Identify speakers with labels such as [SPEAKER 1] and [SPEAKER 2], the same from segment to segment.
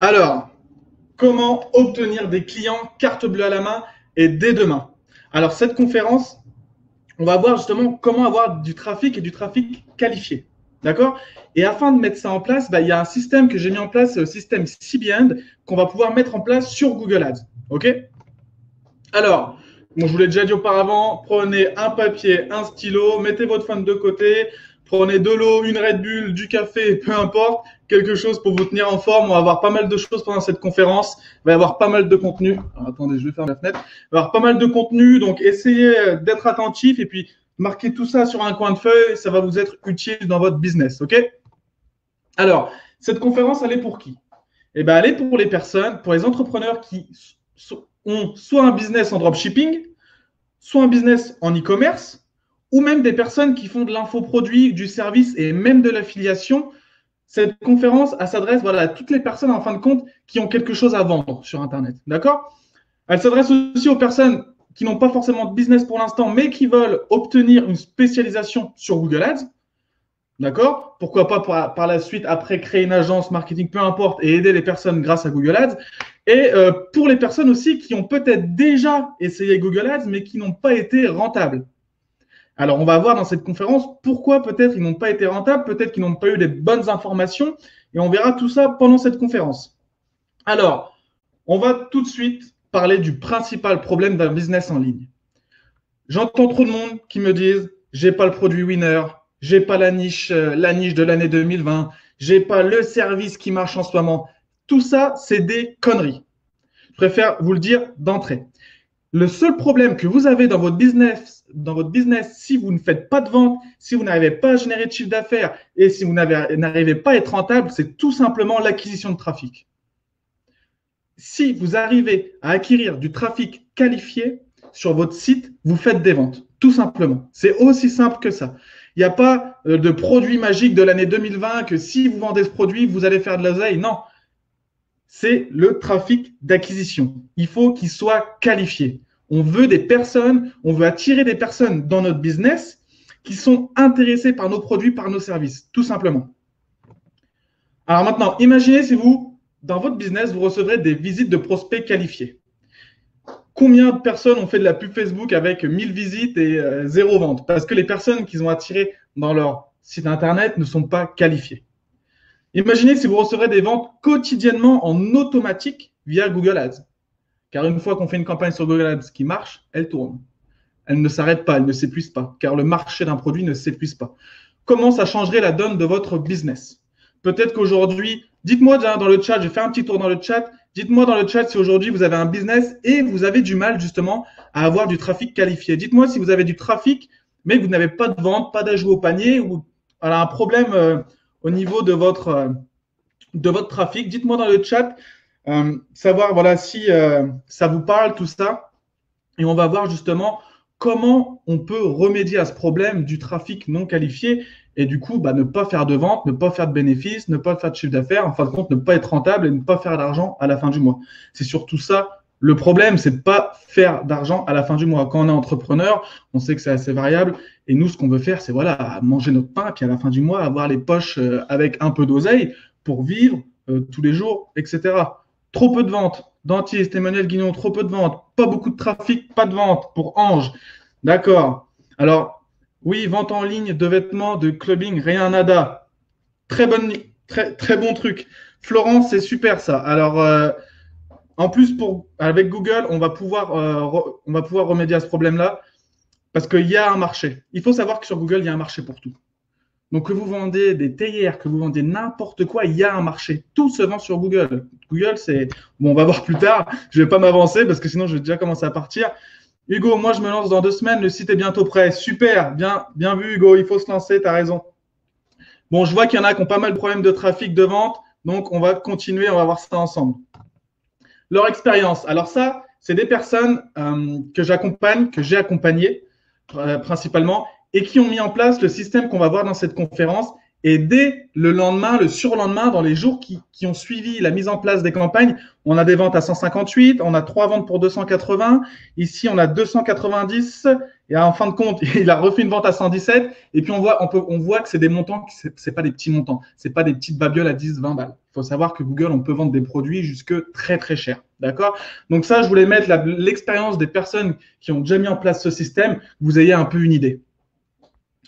[SPEAKER 1] Alors, comment obtenir des clients carte bleue à la main et dès demain? Alors, cette conférence, on va voir justement comment avoir du trafic et du trafic qualifié. D'accord? Et afin de mettre ça en place, il y a un système que j'ai mis en place, c'est le système CBN, qu'on va pouvoir mettre en place sur Google Ads. OK? Alors, bon, je vous l'ai déjà dit auparavant, prenez un papier, un stylo, mettez votre phone de côté, prenez de l'eau, une Red Bull, du café, peu importe, quelque chose pour vous tenir en forme. On va avoir pas mal de choses pendant cette conférence. Il va y avoir pas mal de contenu. Alors, attendez, je vais fermer la fenêtre. Il va y avoir pas mal de contenu, donc essayez d'être attentif et puis marquez tout ça sur un coin de feuille. Ça va vous être utile dans votre business, ok? Alors, cette conférence, elle est pour qui? Eh bien, elle est pour les personnes, pour les entrepreneurs qui ont soit un business en dropshipping, soit un business en e-commerce, ou même des personnes qui font de l'infoproduit, du service et même de l'affiliation. Cette conférence, elle s'adresse voilà, à toutes les personnes, en fin de compte, qui ont quelque chose à vendre sur Internet. D'accord? Elle s'adresse aussi aux personnes qui n'ont pas forcément de business pour l'instant, mais qui veulent obtenir une spécialisation sur Google Ads. D'accord? Pourquoi pas par la suite, après, créer une agence marketing, peu importe, et aider les personnes grâce à Google Ads. Et pour les personnes aussi qui ont peut-être déjà essayé Google Ads, mais qui n'ont pas été rentables. Alors, on va voir dans cette conférence pourquoi peut-être ils n'ont pas été rentables, peut-être qu'ils n'ont pas eu les bonnes informations, et on verra tout ça pendant cette conférence. Alors, on va tout de suite parler du principal problème d'un business en ligne. J'entends trop de monde qui me disent j'ai pas le produit winner, j'ai pas la niche de l'année 2020, j'ai pas le service qui marche en ce moment. Tout ça, c'est des conneries. Je préfère vous le dire d'entrée. Le seul problème que vous avez dans votre business, si vous ne faites pas de vente, si vous n'arrivez pas à générer de chiffre d'affaires et si vous n'arrivez pas à être rentable, c'est tout simplement l'acquisition de trafic. Si vous arrivez à acquérir du trafic qualifié sur votre site, vous faites des ventes, tout simplement. C'est aussi simple que ça. Il n'y a pas de produit magique de l'année 2020 que si vous vendez ce produit, vous allez faire de l'oseille. Non, c'est le trafic d'acquisition. Il faut qu'il soit qualifié. On veut des personnes, on veut attirer des personnes dans notre business qui sont intéressées par nos produits, par nos services, tout simplement. Alors maintenant, imaginez si vous, dans votre business, vous recevrez des visites de prospects qualifiés. Combien de personnes ont fait de la pub Facebook avec 1000 visites et 0 vente? Parce que les personnes qu'ils ont attirées dans leur site internet ne sont pas qualifiées. Imaginez si vous recevrez des ventes quotidiennement en automatique via Google Ads. Car une fois qu'on fait une campagne sur Google Ads qui marche, elle tourne. Elle ne s'arrête pas, elle ne s'épuise pas, car le marché d'un produit ne s'épuise pas. Comment ça changerait la donne de votre business? Peut-être qu'aujourd'hui, dites-moi dans le chat, je fais un petit tour dans le chat, dites-moi dans le chat si aujourd'hui vous avez un business et vous avez du mal justement à avoir du trafic qualifié. Dites-moi si vous avez du trafic, mais que vous n'avez pas de vente, pas d'ajout au panier ou un problème au niveau de votre trafic. Dites-moi dans le chat, savoir voilà, si ça vous parle, tout ça. Et on va voir justement comment on peut remédier à ce problème du trafic non qualifié et du coup, ne pas faire de vente, ne pas faire de bénéfices, ne pas faire de chiffre d'affaires, en fin de compte, ne pas être rentable et ne pas faire d'argent à la fin du mois. C'est surtout ça. Le problème, c'est de ne pas faire d'argent à la fin du mois. Quand on est entrepreneur, on sait que c'est assez variable. Et nous, ce qu'on veut faire, c'est voilà, manger notre pain, puis à la fin du mois, avoir les poches avec un peu d'oseille pour vivre tous les jours, etc. Trop peu de ventes. Dentiste, Emmanuel Guignon, trop peu de ventes. Pas beaucoup de trafic, pas de vente pour Ange. D'accord. Alors, oui, vente en ligne de vêtements, de clubbing, rien nada. Très bon truc. Florence, c'est super ça. Alors, en plus, avec Google, on va pouvoir remédier à ce problème-là parce qu'il y a un marché. Il faut savoir que sur Google, il y a un marché pour tout. Donc, que vous vendez des théières, que vous vendez n'importe quoi, il y a un marché. Tout se vend sur Google. Google, c'est… Bon, on va voir plus tard. Je ne vais pas m'avancer parce que sinon, je vais déjà commencer à partir. Hugo, moi, je me lance dans 2 semaines. Le site est bientôt prêt. Super. Bien vu, Hugo. Il faut se lancer. Tu as raison. Bon, je vois qu'il y en a qui ont pas mal de problèmes de trafic, de vente. Donc, on va continuer. On va voir ça ensemble. Leur expérience. Alors ça, c'est des personnes que j'accompagne, que j'ai accompagnées principalement et qui ont mis en place le système qu'on va voir dans cette conférence Et dès le lendemain, le surlendemain, dans les jours qui ont suivi la mise en place des campagnes, on a des ventes à 158, on a 3 ventes pour 280. Ici, on a 290. Et en fin de compte, il a refait une vente à 117. Et puis, on voit que c'est des montants, c'est pas des petits montants. C'est pas des petites babioles à 10, 20 balles. Il faut savoir que Google, on peut vendre des produits jusque très, très chers. D'accord? Donc ça, je voulais mettre l'expérience des personnes qui ont déjà mis en place ce système, que vous ayez un peu une idée.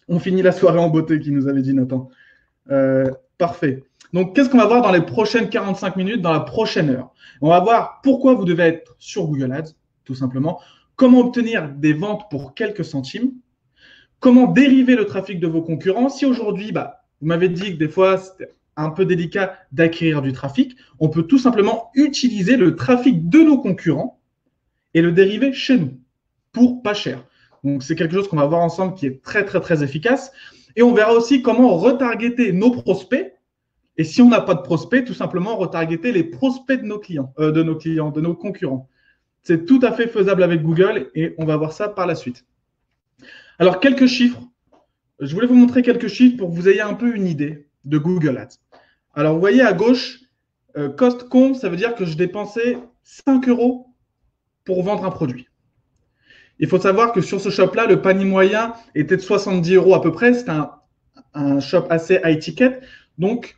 [SPEAKER 1] On finit la soirée en beauté, qui nous avait dit Nathan. Parfait. Donc, qu'est-ce qu'on va voir dans les prochaines 45 minutes, dans la prochaine heure? On va voir pourquoi vous devez être sur Google Ads, tout simplement. Comment obtenir des ventes pour quelques centimes. Comment dériver le trafic de vos concurrents. Si aujourd'hui, vous m'avez dit que des fois, c'était un peu délicat d'acquérir du trafic, on peut tout simplement utiliser le trafic de nos concurrents et le dériver chez nous pour pas cher. Donc, c'est quelque chose qu'on va voir ensemble qui est très, très, très efficace. Et on verra aussi comment retargeter nos prospects. Et si on n'a pas de prospects, tout simplement retargeter les prospects de nos clients, de nos concurrents. C'est tout à fait faisable avec Google et on va voir ça par la suite. Alors, quelques chiffres. Je voulais vous montrer quelques chiffres pour que vous ayez un peu une idée de Google Ads. Alors, vous voyez à gauche, cost com, ça veut dire que je dépensais 5 € pour vendre un produit. Il faut savoir que sur ce shop-là, le panier moyen était de 70 € à peu près. C'est un shop assez high ticket. Donc,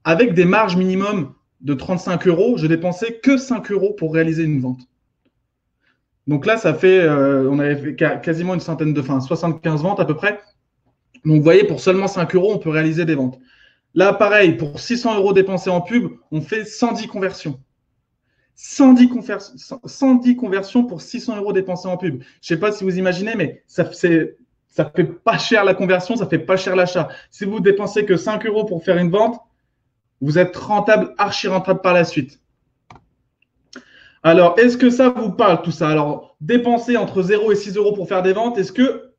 [SPEAKER 1] avec des marges minimum de 35 €, je dépensais que 5 € pour réaliser une vente. Donc là, ça fait, on avait fait quasiment une centaine de, 75 ventes à peu près. Donc, vous voyez, pour seulement 5 €, on peut réaliser des ventes. Là, pareil, pour 600 € dépensés en pub, on fait 110 conversions. 110 conversions pour 600 € dépensés en pub. Je ne sais pas si vous imaginez, mais ça fait pas cher la conversion, ça fait pas cher l'achat. Si vous dépensez que 5 € pour faire une vente, vous êtes rentable, archi rentable par la suite. Alors, est-ce que ça vous parle tout ça? Alors, dépenser entre 0 et 6 € pour faire des ventes, est-ce que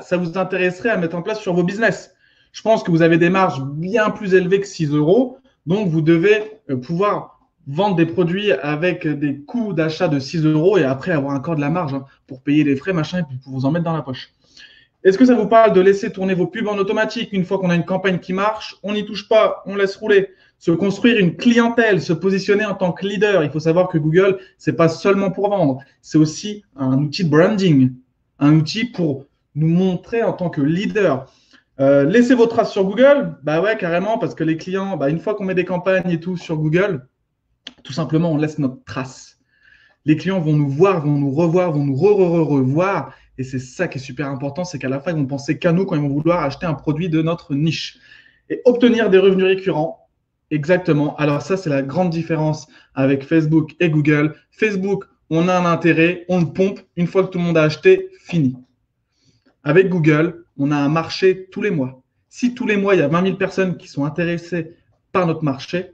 [SPEAKER 1] ça vous intéresserait à mettre en place sur vos business? Je pense que vous avez des marges bien plus élevées que 6 €. Donc, vous devez pouvoir vendre des produits avec des coûts d'achat de 6 € et après avoir encore de la marge pour payer les frais, machin, et puis pour vous en mettre dans la poche. Est-ce que ça vous parle de laisser tourner vos pubs en automatique une fois qu'on a une campagne qui marche? On n'y touche pas, on laisse rouler. Se construire une clientèle, se positionner en tant que leader. Il faut savoir que Google, ce n'est pas seulement pour vendre, c'est aussi un outil de branding, un outil pour nous montrer en tant que leader. Laissez vos traces sur Google, ouais, carrément, parce que les clients, une fois qu'on met des campagnes et tout sur Google, tout simplement, on laisse notre trace. Les clients vont nous voir, vont nous revoir, vont nous revoir. Et c'est ça qui est super important, c'est qu'à la fin, ils vont penser qu'à nous quand ils vont vouloir acheter un produit de notre niche. Et obtenir des revenus récurrents, exactement. Alors ça, c'est la grande différence avec Facebook et Google. Facebook, on a un intérêt, on le pompe. Une fois que tout le monde a acheté, fini. Avec Google, on a un marché tous les mois. Si tous les mois, il y a 20 000 personnes qui sont intéressées par notre marché,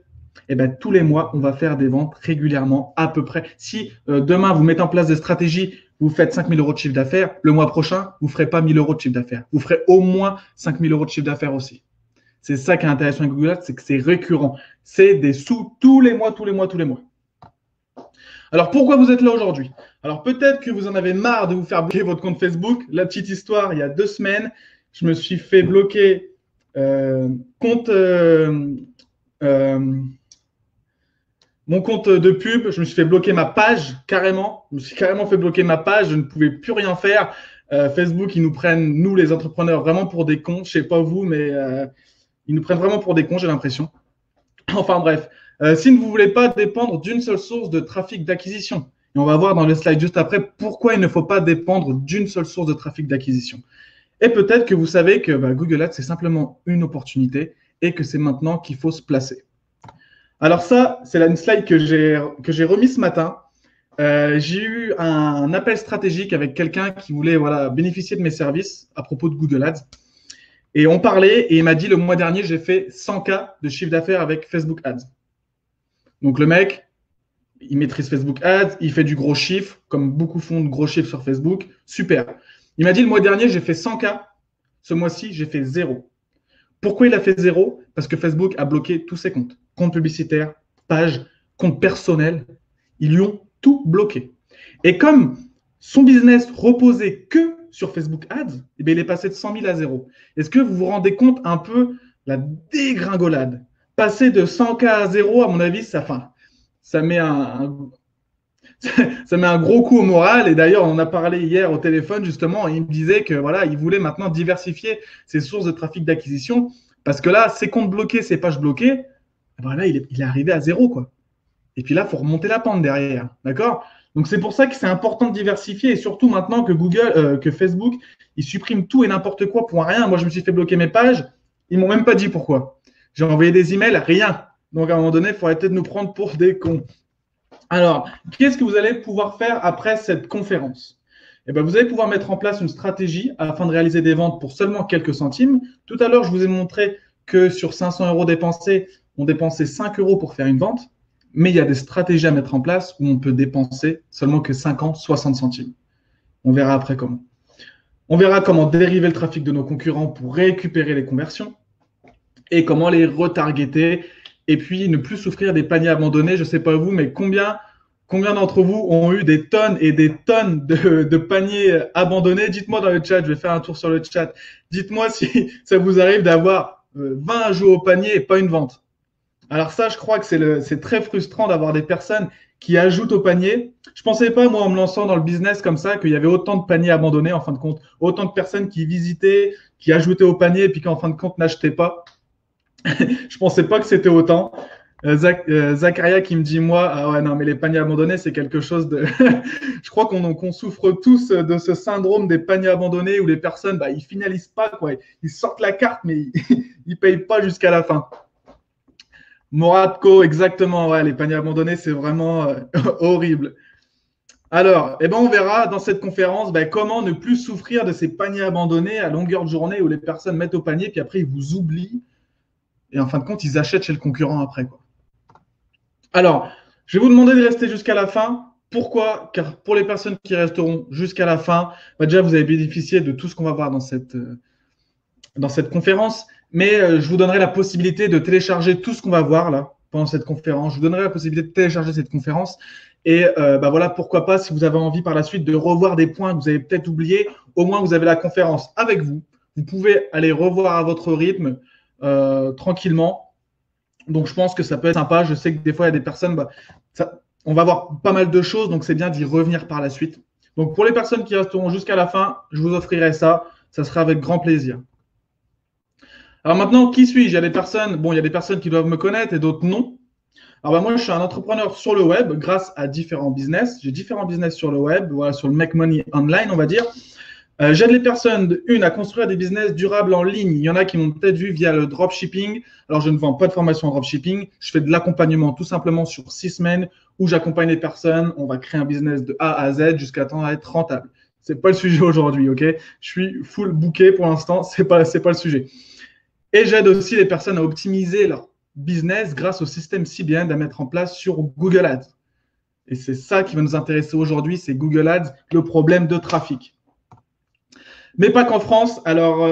[SPEAKER 1] tous les mois, on va faire des ventes régulièrement à peu près. Si demain, vous mettez en place des stratégies, vous faites 5 000 € de chiffre d'affaires, le mois prochain, vous ne ferez pas 1 000 € de chiffre d'affaires. Vous ferez au moins 5 000 € de chiffre d'affaires aussi. C'est ça qui est intéressant avec Google Ads, c'est que c'est récurrent. C'est des sous tous les mois. Alors, pourquoi vous êtes là aujourd'hui? Alors, peut-être que vous en avez marre de vous faire bloquer votre compte Facebook. La petite histoire, il y a 2 semaines, je me suis fait bloquer mon compte de pub. Je me suis fait bloquer ma page carrément. Je me suis carrément fait bloquer ma page. Je ne pouvais plus rien faire. Facebook, ils nous prennent, nous les entrepreneurs, vraiment pour des cons. Je ne sais pas vous, mais ils nous prennent vraiment pour des cons, j'ai l'impression. Enfin bref. Si vous ne voulez pas dépendre d'une seule source de trafic d'acquisition, et on va voir dans le slide juste après pourquoi il ne faut pas dépendre d'une seule source de trafic d'acquisition. Et peut-être que vous savez que Google Ads, c'est simplement une opportunité et que c'est maintenant qu'il faut se placer. Alors ça, c'est une slide que j'ai remis ce matin. J'ai eu un appel stratégique avec quelqu'un qui voulait bénéficier de mes services à propos de Google Ads. Et on parlait et il m'a dit le mois dernier, j'ai fait 100 000 de chiffre d'affaires avec Facebook Ads. Donc le mec, il maîtrise Facebook Ads, il fait du gros chiffre, comme beaucoup font de gros chiffres sur Facebook. Super. Il m'a dit le mois dernier, j'ai fait 100 000. Ce mois-ci, j'ai fait 0. Pourquoi il a fait 0? Parce que Facebook a bloqué tous ses comptes. Compte publicitaire, page, compte personnel. Ils lui ont tout bloqué. Et comme son business reposait que sur Facebook Ads, il est passé de 100 000 à 0. Est-ce que vous vous rendez compte un peu la dégringolade. Passer de 100K à zéro, à mon avis, ça met ça met un gros coup au moral. Et d'ailleurs, on en a parlé hier au téléphone, justement. Il me disait que voilà, il voulait maintenant diversifier ses sources de trafic d'acquisition. Parce que là, ses comptes bloqués, ses pages bloquées, voilà, il est arrivé à zéro, quoi. Et puis là, il faut remonter la pente derrière. D'accord? Donc c'est pour ça que c'est important de diversifier. Et surtout maintenant que que Facebook, ils suppriment tout et n'importe quoi pour rien. Moi, je me suis fait bloquer mes pages. Ils m'ont même pas dit pourquoi. J'ai envoyé des emails, rien. Donc à un moment donné, il faut arrêter de nous prendre pour des cons. Alors, qu'est-ce que vous allez pouvoir faire après cette conférence? Eh bien, vous allez pouvoir mettre en place une stratégie afin de réaliser des ventes pour seulement quelques centimes. Tout à l'heure, je vous ai montré que sur 500 euros dépensés, on dépensait 5 euros pour faire une vente. Mais il y a des stratégies à mettre en place où on peut dépenser seulement que 50, 60 centimes. On verra après comment. On verra comment dériver le trafic de nos concurrents pour récupérer les conversions et comment les retargeter et puis ne plus souffrir des paniers abandonnés. Je ne sais pas vous, mais combien d'entre vous ont eu des tonnes et des tonnes de paniers abandonnés? Dites-moi dans le chat, je vais faire un tour sur le chat. Dites-moi si ça vous arrive d'avoir 20 ajouts au panier et pas une vente. Alors ça, je crois que c'est très frustrant d'avoir des personnes qui ajoutent au panier. Je ne pensais pas, moi, en me lançant dans le business comme ça, qu'il y avait autant de paniers abandonnés, en fin de compte, autant de personnes qui visitaient, qui ajoutaient au panier, et puis qui, en fin de compte, n'achetaient pas. Je ne pensais pas que c'était autant. Zacharia qui me dit, moi, ah ouais, non, mais les paniers abandonnés, c'est quelque chose de… Je crois qu'on souffre tous de ce syndrome des paniers abandonnés où les personnes, bah, ils finalisent pas, quoi. Ils sortent la carte, mais ils payent pas jusqu'à la fin. Moratco, exactement, ouais, les paniers abandonnés, c'est vraiment horrible. Alors, eh ben, on verra dans cette conférence comment ne plus souffrir de ces paniers abandonnés à longueur de journée où les personnes mettent au panier, puis après, ils vous oublient. Et en fin de compte, ils achètent chez le concurrent après, quoi. Alors, je vais vous demander de rester jusqu'à la fin. Pourquoi? Car pour les personnes qui resteront jusqu'à la fin, déjà, vous avez bénéficié de tout ce qu'on va voir dans cette conférence. Mais je vous donnerai la possibilité de télécharger tout ce qu'on va voir là pendant cette conférence. Je vous donnerai la possibilité de télécharger cette conférence. Et voilà, pourquoi pas, si vous avez envie par la suite de revoir des points que vous avez peut-être oubliés, au moins vous avez la conférence avec vous. Vous pouvez aller revoir à votre rythme tranquillement. Donc, je pense que ça peut être sympa. Je sais que des fois, il y a des personnes, on va voir pas mal de choses, donc c'est bien d'y revenir par la suite. Donc, pour les personnes qui resteront jusqu'à la fin, je vous offrirai ça. Ça sera avec grand plaisir. Alors maintenant, qui suis-je? Il y a des personnes qui doivent me connaître et d'autres non. Alors moi, je suis un entrepreneur sur le web grâce à différents business. J'ai différents business sur le web, voilà, sur le Make Money Online, on va dire. J'aide les personnes, à construire des business durables en ligne. Il y en a qui m'ont peut-être vu via le dropshipping. Alors, je ne vends pas de formation en dropshipping. Je fais de l'accompagnement tout simplement sur 6 semaines où j'accompagne les personnes. On va créer un business de A à Z jusqu'à temps à être rentable. Ce n'est pas le sujet aujourd'hui, ok? Je suis full booké pour l'instant. Ce n'est pas le sujet. Et j'aide aussi les personnes à optimiser leur business grâce au système CBN à mettre en place sur Google Ads. Et c'est ça qui va nous intéresser aujourd'hui, c'est Google Ads, le problème de trafic. Mais pas qu'en France. Alors,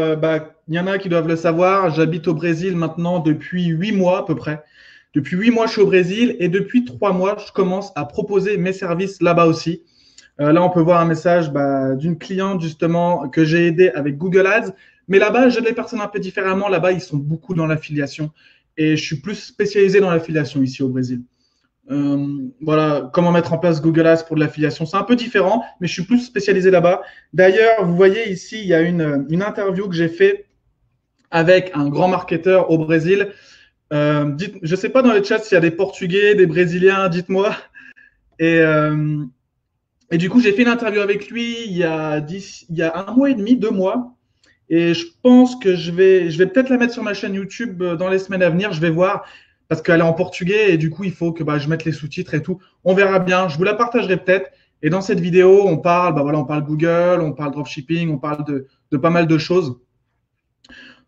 [SPEAKER 1] il y en a qui doivent le savoir. J'habite au Brésil maintenant depuis 8 mois à peu près. Depuis 8 mois, je suis au Brésil et depuis 3 mois, je commence à proposer mes services là-bas aussi. Là, on peut voir un message d'une cliente justement que j'ai aidé avec Google Ads. Mais là-bas, j'aide les personnes un peu différemment. Là-bas, ils sont beaucoup dans l'affiliation. Et je suis plus spécialisé dans l'affiliation ici au Brésil. Voilà, comment mettre en place Google Ads pour de l'affiliation. C'est un peu différent, mais je suis plus spécialisé là-bas. D'ailleurs, vous voyez ici, il y a une interview que j'ai faite avec un grand marketeur au Brésil. Je ne sais pas dans le chat s'il y a des Portugais, des Brésiliens, dites-moi. Et du coup, j'ai fait une interview avec lui il y a 1 mois et demi, 2 mois. Et je pense que je vais peut-être la mettre sur ma chaîne YouTube dans les semaines à venir. Je vais voir parce qu'elle est en portugais et du coup, il faut que je mette les sous-titres et tout. On verra bien. Je vous la partagerai peut-être. Et dans cette vidéo, on parle Google, on parle dropshipping, on parle de pas mal de choses.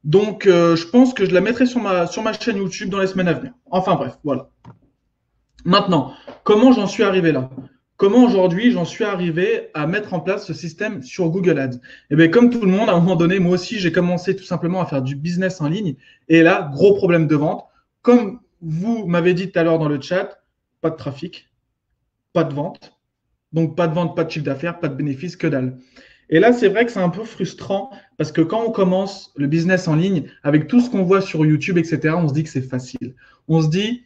[SPEAKER 1] Donc, je pense que je la mettrai sur ma chaîne YouTube dans les semaines à venir. Enfin bref, voilà. Maintenant, comment j'en suis arrivé là? Comment aujourd'hui j'en suis arrivé à mettre en place ce système sur Google Ads? Eh bien, comme tout le monde, à un moment donné, moi aussi, j'ai commencé tout simplement à faire du business en ligne. Et là, gros problème de vente. Comme vous m'avez dit tout à l'heure dans le chat, pas de trafic, pas de vente. Donc, pas de vente, pas de chiffre d'affaires, pas de bénéfice, que dalle. Et là, c'est vrai que c'est un peu frustrant parce que quand on commence le business en ligne, avec tout ce qu'on voit sur YouTube, etc., on se dit que c'est facile. On se dit,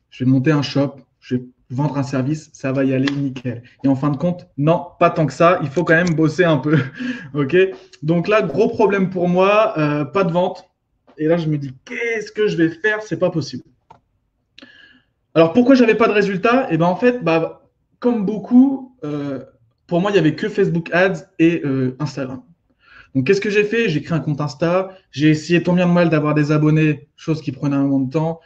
[SPEAKER 1] je vais monter un shop, je vais vendre un service, ça va y aller nickel. Et en fin de compte, non, pas tant que ça. Il faut quand même bosser un peu. OK? Donc là, gros problème pour moi, pas de vente. Et là, je me dis, qu'est-ce que je vais faire? C'est pas possible. Alors, pourquoi j'avais pas de résultat? Et ben en fait, comme beaucoup, pour moi, il y avait que Facebook Ads et Instagram. Donc, qu'est-ce que j'ai fait? J'ai créé un compte Insta. J'ai essayé tant bien de mal d'avoir des abonnés, chose qui prenait un moment de temps.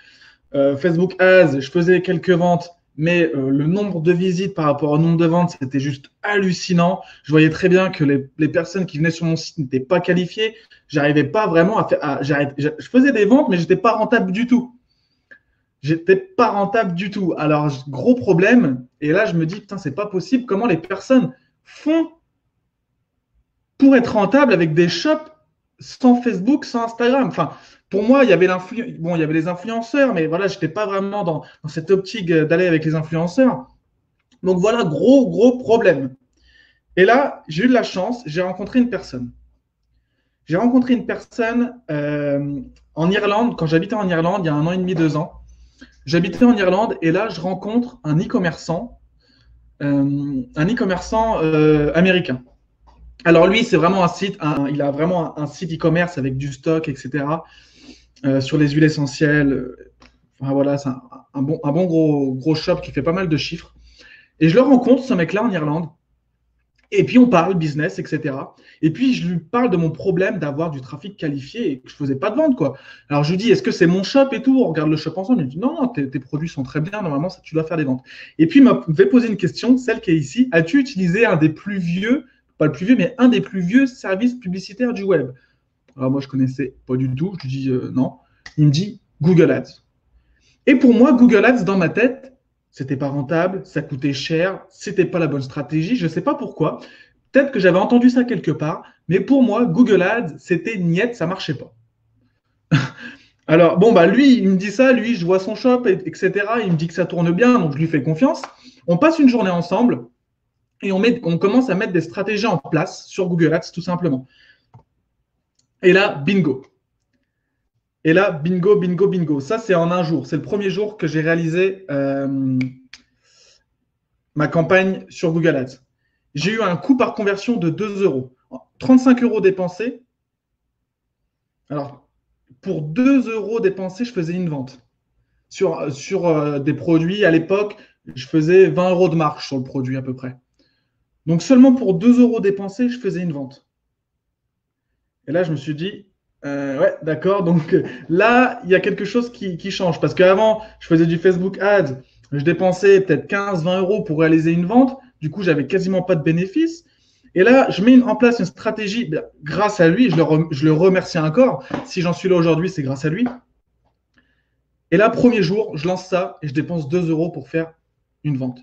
[SPEAKER 1] Facebook Ads, je faisais quelques ventes, mais le nombre de visites par rapport au nombre de ventes, c'était juste hallucinant. Je voyais très bien que les personnes qui venaient sur mon site n'étaient pas qualifiées. J'arrivais pas vraiment à faire. Je faisais des ventes, mais j'étais pas rentable du tout. J'étais pas rentable du tout. Alors, gros problème. Et là, je me dis, putain, c'est pas possible. Comment les personnes font pour être rentable avec des shops sans Facebook, sans Instagram? Enfin, pour moi, il y avait bon, il y avait les influenceurs, mais voilà, je n'étais pas vraiment dans cette optique d'aller avec les influenceurs. Donc voilà, gros problème. Et là, j'ai eu de la chance, j'ai rencontré une personne. J'ai rencontré une personne en Irlande, quand j'habitais en Irlande, il y a 1 an et demi, 2 ans. J'habitais en Irlande et là, je rencontre un e-commerçant américain. Alors lui, c'est vraiment un site, il a vraiment un site e-commerce avec du stock, etc. Sur les huiles essentielles. Enfin, voilà, c'est un bon gros shop qui fait pas mal de chiffres. Et je le rencontre, ce mec-là, en Irlande. Et puis, on parle business, etc. Et puis, je lui parle de mon problème d'avoir du trafic qualifié et que je ne faisais pas de vente, quoi. Alors, je lui dis, est-ce que c'est mon shop et tout? On regarde le shop ensemble. Il me dit, non, tes produits sont très bien. Normalement, tu dois faire des ventes. Et puis, il m'a fait poser une question, celle qui est ici. As-tu utilisé un des plus vieux, pas le plus vieux, mais un des plus vieux services publicitaires du web? Alors, moi, je ne connaissais pas du tout. Je lui dis, non. Il me dit, Google Ads. Et pour moi, Google Ads, dans ma tête, c'était pas rentable, ça coûtait cher, c'était pas la bonne stratégie, je ne sais pas pourquoi. Peut-être que j'avais entendu ça quelque part, mais pour moi, Google Ads, c'était niette, ça marchait pas. Alors, bon, lui, il me dit ça, lui, je vois son shop, etc. Il me dit que ça tourne bien, donc je lui fais confiance. On passe une journée ensemble et on commence à mettre des stratégies en place sur Google Ads, tout simplement. Et là, bingo. Et là, bingo. Ça, c'est en un jour. C'est le premier jour que j'ai réalisé ma campagne sur Google Ads. J'ai eu un coût par conversion de 2 euros. 35 euros dépensés. Alors, pour 2 euros dépensés, je faisais une vente. Sur des produits, à l'époque, je faisais 20 euros de marge sur le produit à peu près. Donc, seulement pour 2 euros dépensés, je faisais une vente. Et là, je me suis dit, ouais, d'accord. Donc là, il y a quelque chose qui change. Parce qu'avant, je faisais du Facebook Ads, je dépensais peut-être 15, 20 euros pour réaliser une vente. Du coup, j'avais quasiment pas de bénéfices. Et là, je mets en place une stratégie grâce à lui. Je le remercie encore. Si j'en suis là aujourd'hui, c'est grâce à lui. Et là, premier jour, je lance ça et je dépense 2 euros pour faire une vente.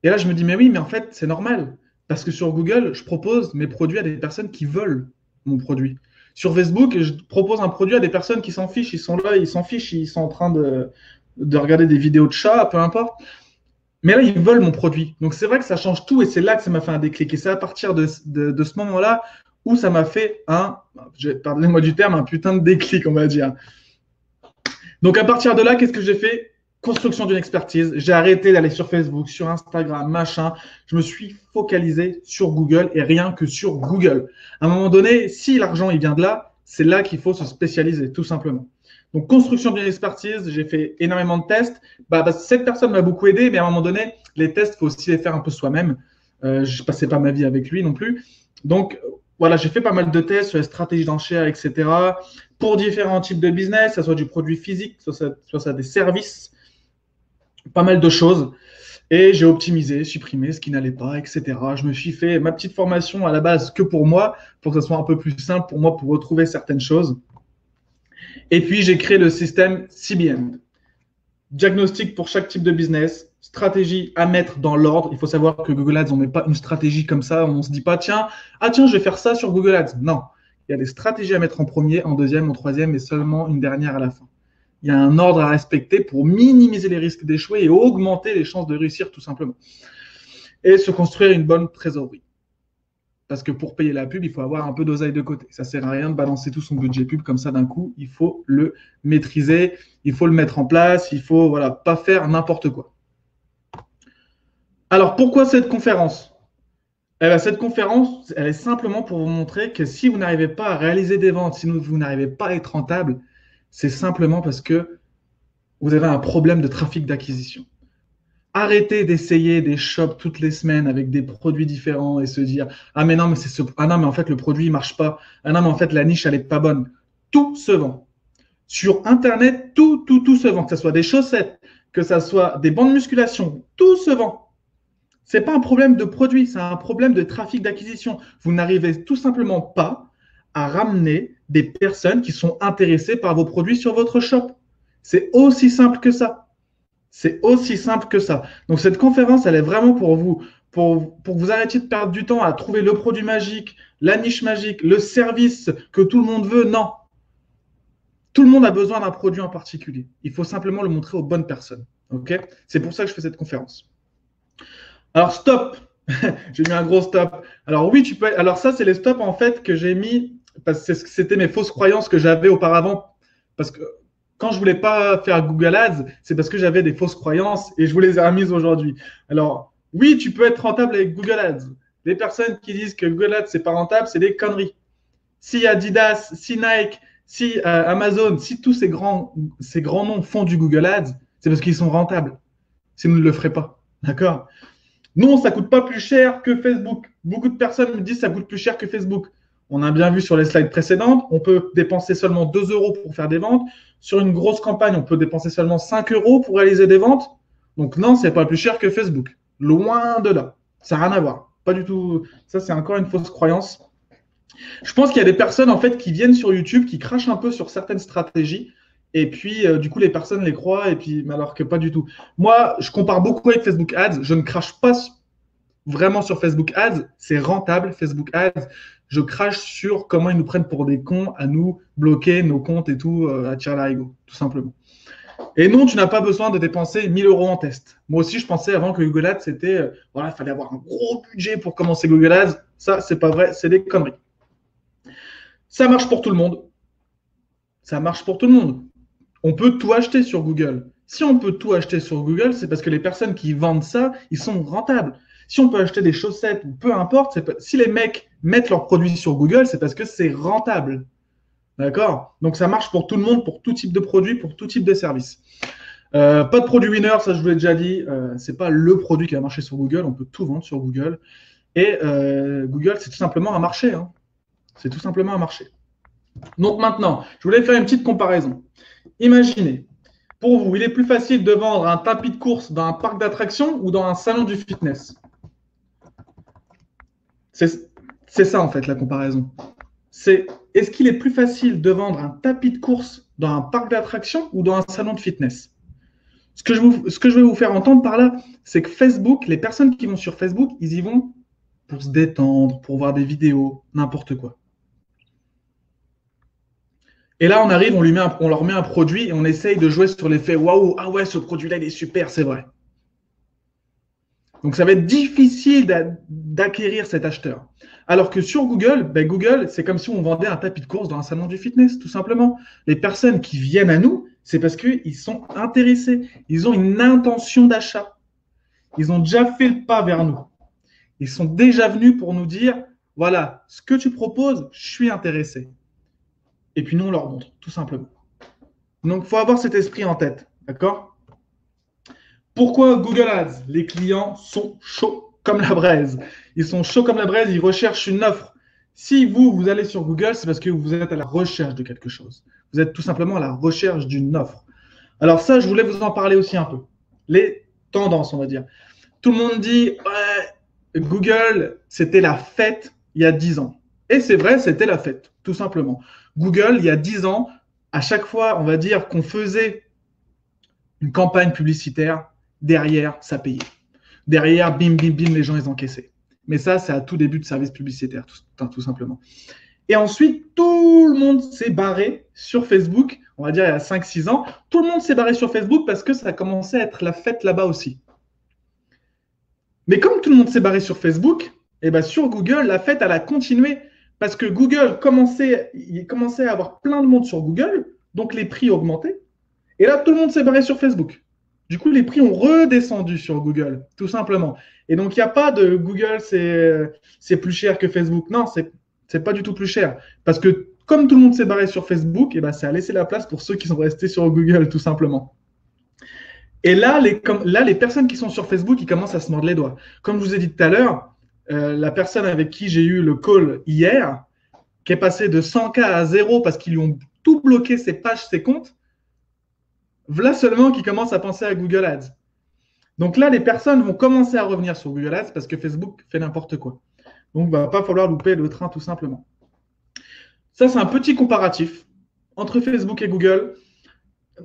[SPEAKER 1] Et là, je me dis, mais oui, mais en fait, c'est normal. Parce que sur Google, je propose mes produits à des personnes qui veulent mon produit. Sur Facebook, je propose un produit à des personnes qui s'en fichent. Ils sont là, ils s'en fichent, ils sont en train de regarder des vidéos de chats, peu importe. Mais là, ils veulent mon produit. Donc, c'est vrai que ça change tout et c'est là que ça m'a fait un déclic. Et c'est à partir de ce moment-là où ça m'a fait pardonnez-moi du terme, un putain de déclic, on va dire. Donc, à partir de là, qu'est-ce que j'ai fait? Construction d'une expertise. J'ai arrêté d'aller sur Facebook, sur Instagram, machin. Je me suis focalisé sur Google et rien que sur Google. À un moment donné, si l'argent il vient de là, c'est là qu'il faut se spécialiser, tout simplement. Donc, construction d'une expertise, j'ai fait énormément de tests. Cette personne m'a beaucoup aidé, mais à un moment donné, les tests, il faut aussi les faire un peu soi-même. Je ne passais pas ma vie avec lui non plus. Donc, voilà, j'ai fait pas mal de tests sur les stratégies d'enchères, etc. Pour différents types de business, que ce soit du produit physique, soit ça des services, pas mal de choses. Et j'ai optimisé, supprimé ce qui n'allait pas, etc. Je me suis fait ma petite formation à la base que pour moi, pour que ce soit un peu plus simple pour moi pour retrouver certaines choses. Et puis, j'ai créé le système CBN. Diagnostic pour chaque type de business, stratégie à mettre dans l'ordre. Il faut savoir que Google Ads, on ne met pas une stratégie comme ça. On ne se dit pas, tiens, je vais faire ça sur Google Ads. Non, il y a des stratégies à mettre en premier, en deuxième, en troisième et seulement une dernière à la fin. Il y a un ordre à respecter pour minimiser les risques d'échouer et augmenter les chances de réussir tout simplement. Et se construire une bonne trésorerie. Parce que pour payer la pub, il faut avoir un peu d'oseille de côté. Ça ne sert à rien de balancer tout son budget pub comme ça d'un coup. Il faut le maîtriser, il faut le mettre en place, il faut voilà, pas faire n'importe quoi. Alors, pourquoi cette conférence? Eh bien, cette conférence, elle est simplement pour vous montrer que si vous n'arrivez pas à réaliser des ventes, si vous n'arrivez pas à être rentable, c'est simplement parce que vous avez un problème de trafic d'acquisition. Arrêtez d'essayer des shops toutes les semaines avec des produits différents et se dire ah mais non mais ah non mais en fait le produit ne marche pas, ah non mais en fait la niche elle est pas bonne. Tout se vend. Sur internet, tout se vend, que ce soit des chaussettes, que ce soit des bandes de musculation, tout se vend. C'est pas un problème de produit, c'est un problème de trafic d'acquisition. Vous n'arrivez tout simplement pas à ramener des personnes qui sont intéressées par vos produits sur votre shop. C'est aussi simple que ça. C'est aussi simple que ça. Donc cette conférence, elle est vraiment pour vous, pour que vous arrêtiez de perdre du temps à trouver le produit magique, la niche magique, le service que tout le monde veut. Non. Tout le monde a besoin d'un produit en particulier. Il faut simplement le montrer aux bonnes personnes. Ok? C'est pour ça que je fais cette conférence. Alors stop. J'ai mis un gros stop. Alors oui, tu peux. Alors ça, c'est les stops en fait que j'ai mis parce que c'était mes fausses croyances que j'avais auparavant. Parce que quand je voulais pas faire Google Ads, c'est parce que j'avais des fausses croyances et je vous les ai remises aujourd'hui. Alors, oui, tu peux être rentable avec Google Ads. Les personnes qui disent que Google Ads, c'est pas rentable, c'est des conneries. Si Adidas, si Nike, si Amazon, si tous ces grands noms font du Google Ads, c'est parce qu'ils sont rentables. Sinon, ils ne le feraient pas. D'accord? Non, ça ne coûte pas plus cher que Facebook. Beaucoup de personnes me disent que ça coûte plus cher que Facebook. On a bien vu sur les slides précédentes, on peut dépenser seulement 2 € pour faire des ventes. Sur une grosse campagne, on peut dépenser seulement 5 € pour réaliser des ventes. Donc non, ce n'est pas plus cher que Facebook. Loin de là. Ça n'a rien à voir. Pas du tout. Ça, c'est encore une fausse croyance. Je pense qu'il y a des personnes en fait qui viennent sur YouTube, qui crachent un peu sur certaines stratégies. Et puis, du coup, les personnes les croient, et puis, alors que pas du tout. Moi, je compare beaucoup avec Facebook Ads. Je ne crache pas vraiment sur Facebook Ads. C'est rentable, Facebook Ads. Je crache sur comment ils nous prennent pour des cons à nous bloquer nos comptes et tout, à tirer l'arigot, tout simplement. Et non, tu n'as pas besoin de dépenser 1 000 € en test. Moi aussi, je pensais avant que Google Ads, c'était, voilà, il fallait avoir un gros budget pour commencer Google Ads. Ça, c'est pas vrai, c'est des conneries. Ça marche pour tout le monde. Ça marche pour tout le monde. On peut tout acheter sur Google. Si on peut tout acheter sur Google, c'est parce que les personnes qui vendent ça, ils sont rentables. Si on peut acheter des chaussettes ou peu importe, si les mecs mettent leurs produits sur Google, c'est parce que c'est rentable. D'accord? Donc ça marche pour tout le monde, pour tout type de produit, pour tout type de service. Pas de produit winner, ça je vous l'ai déjà dit. C'est pas le produit qui va marcher sur Google. On peut tout vendre sur Google. Et Google, c'est tout simplement un marché. Hein. C'est tout simplement un marché. Donc maintenant, je voulais faire une petite comparaison. Imaginez, pour vous, il est plus facile de vendre un tapis de course dans un parc d'attractions ou dans un salon du fitness. C'est ça en fait la comparaison. Est-ce qu'il est plus facile de vendre un tapis de course dans un parc d'attractions ou dans un salon de fitness? Ce que je vais vous faire entendre par là, c'est que Facebook, les personnes qui vont sur Facebook, ils y vont pour se détendre, pour voir des vidéos, n'importe quoi. Et là, on arrive, on leur met un produit et on essaye de jouer sur l'effet waouh, ah ouais, ce produit-là, il est super, c'est vrai. Donc, ça va être difficile d'acquérir cet acheteur. Alors que sur Google, Google, c'est comme si on vendait un tapis de course dans un salon du fitness, tout simplement. Les personnes qui viennent à nous, c'est parce qu'ils sont intéressés. Ils ont une intention d'achat. Ils ont déjà fait le pas vers nous. Ils sont déjà venus pour nous dire, voilà, ce que tu proposes, je suis intéressé. Et puis nous, on leur montre, tout simplement. Donc, il faut avoir cet esprit en tête, d'accord? Pourquoi Google Ads? Les clients sont chauds comme la braise. Ils sont chauds comme la braise, ils recherchent une offre. Si vous allez sur Google, c'est parce que vous êtes à la recherche de quelque chose. Vous êtes tout simplement à la recherche d'une offre. Alors ça, je voulais vous en parler aussi un peu. Les tendances, on va dire. Tout le monde dit, ouais, Google, c'était la fête il y a 10 ans. Et c'est vrai, c'était la fête, tout simplement. Google, il y a 10 ans, à chaque fois, on va dire qu'on faisait une campagne publicitaire, derrière, ça payait. Derrière, bim, bim, bim, les gens, ils encaissaient. Mais ça, c'est à tout début de service publicitaire, tout simplement. Et ensuite, tout le monde s'est barré sur Facebook, on va dire il y a 5-6 ans, tout le monde s'est barré sur Facebook parce que ça commençait à être la fête là-bas aussi. Mais comme tout le monde s'est barré sur Facebook, Et ben sur Google, la fête, elle a continué parce que Google il commençait à avoir plein de monde sur Google, donc les prix augmentaient. Et là, tout le monde s'est barré sur Facebook. Du coup, les prix ont redescendu sur Google, tout simplement. Et donc, il n'y a pas de Google, c'est plus cher que Facebook. Non, c'est pas du tout plus cher. Parce que comme tout le monde s'est barré sur Facebook, et ben, ça a laissé la place pour ceux qui sont restés sur Google, tout simplement. Et là, les personnes qui sont sur Facebook, ils commencent à se mordre les doigts. Comme je vous ai dit tout à l'heure, la personne avec qui j'ai eu le call hier, qui est passée de 100K à 0 parce qu'ils lui ont tout bloqué ses pages, ses comptes, voilà seulement qui commence à penser à Google Ads. Donc là, les personnes vont commencer à revenir sur Google Ads parce que Facebook fait n'importe quoi. Donc, il ne va pas falloir louper le train tout simplement. Ça, c'est un petit comparatif entre Facebook et Google.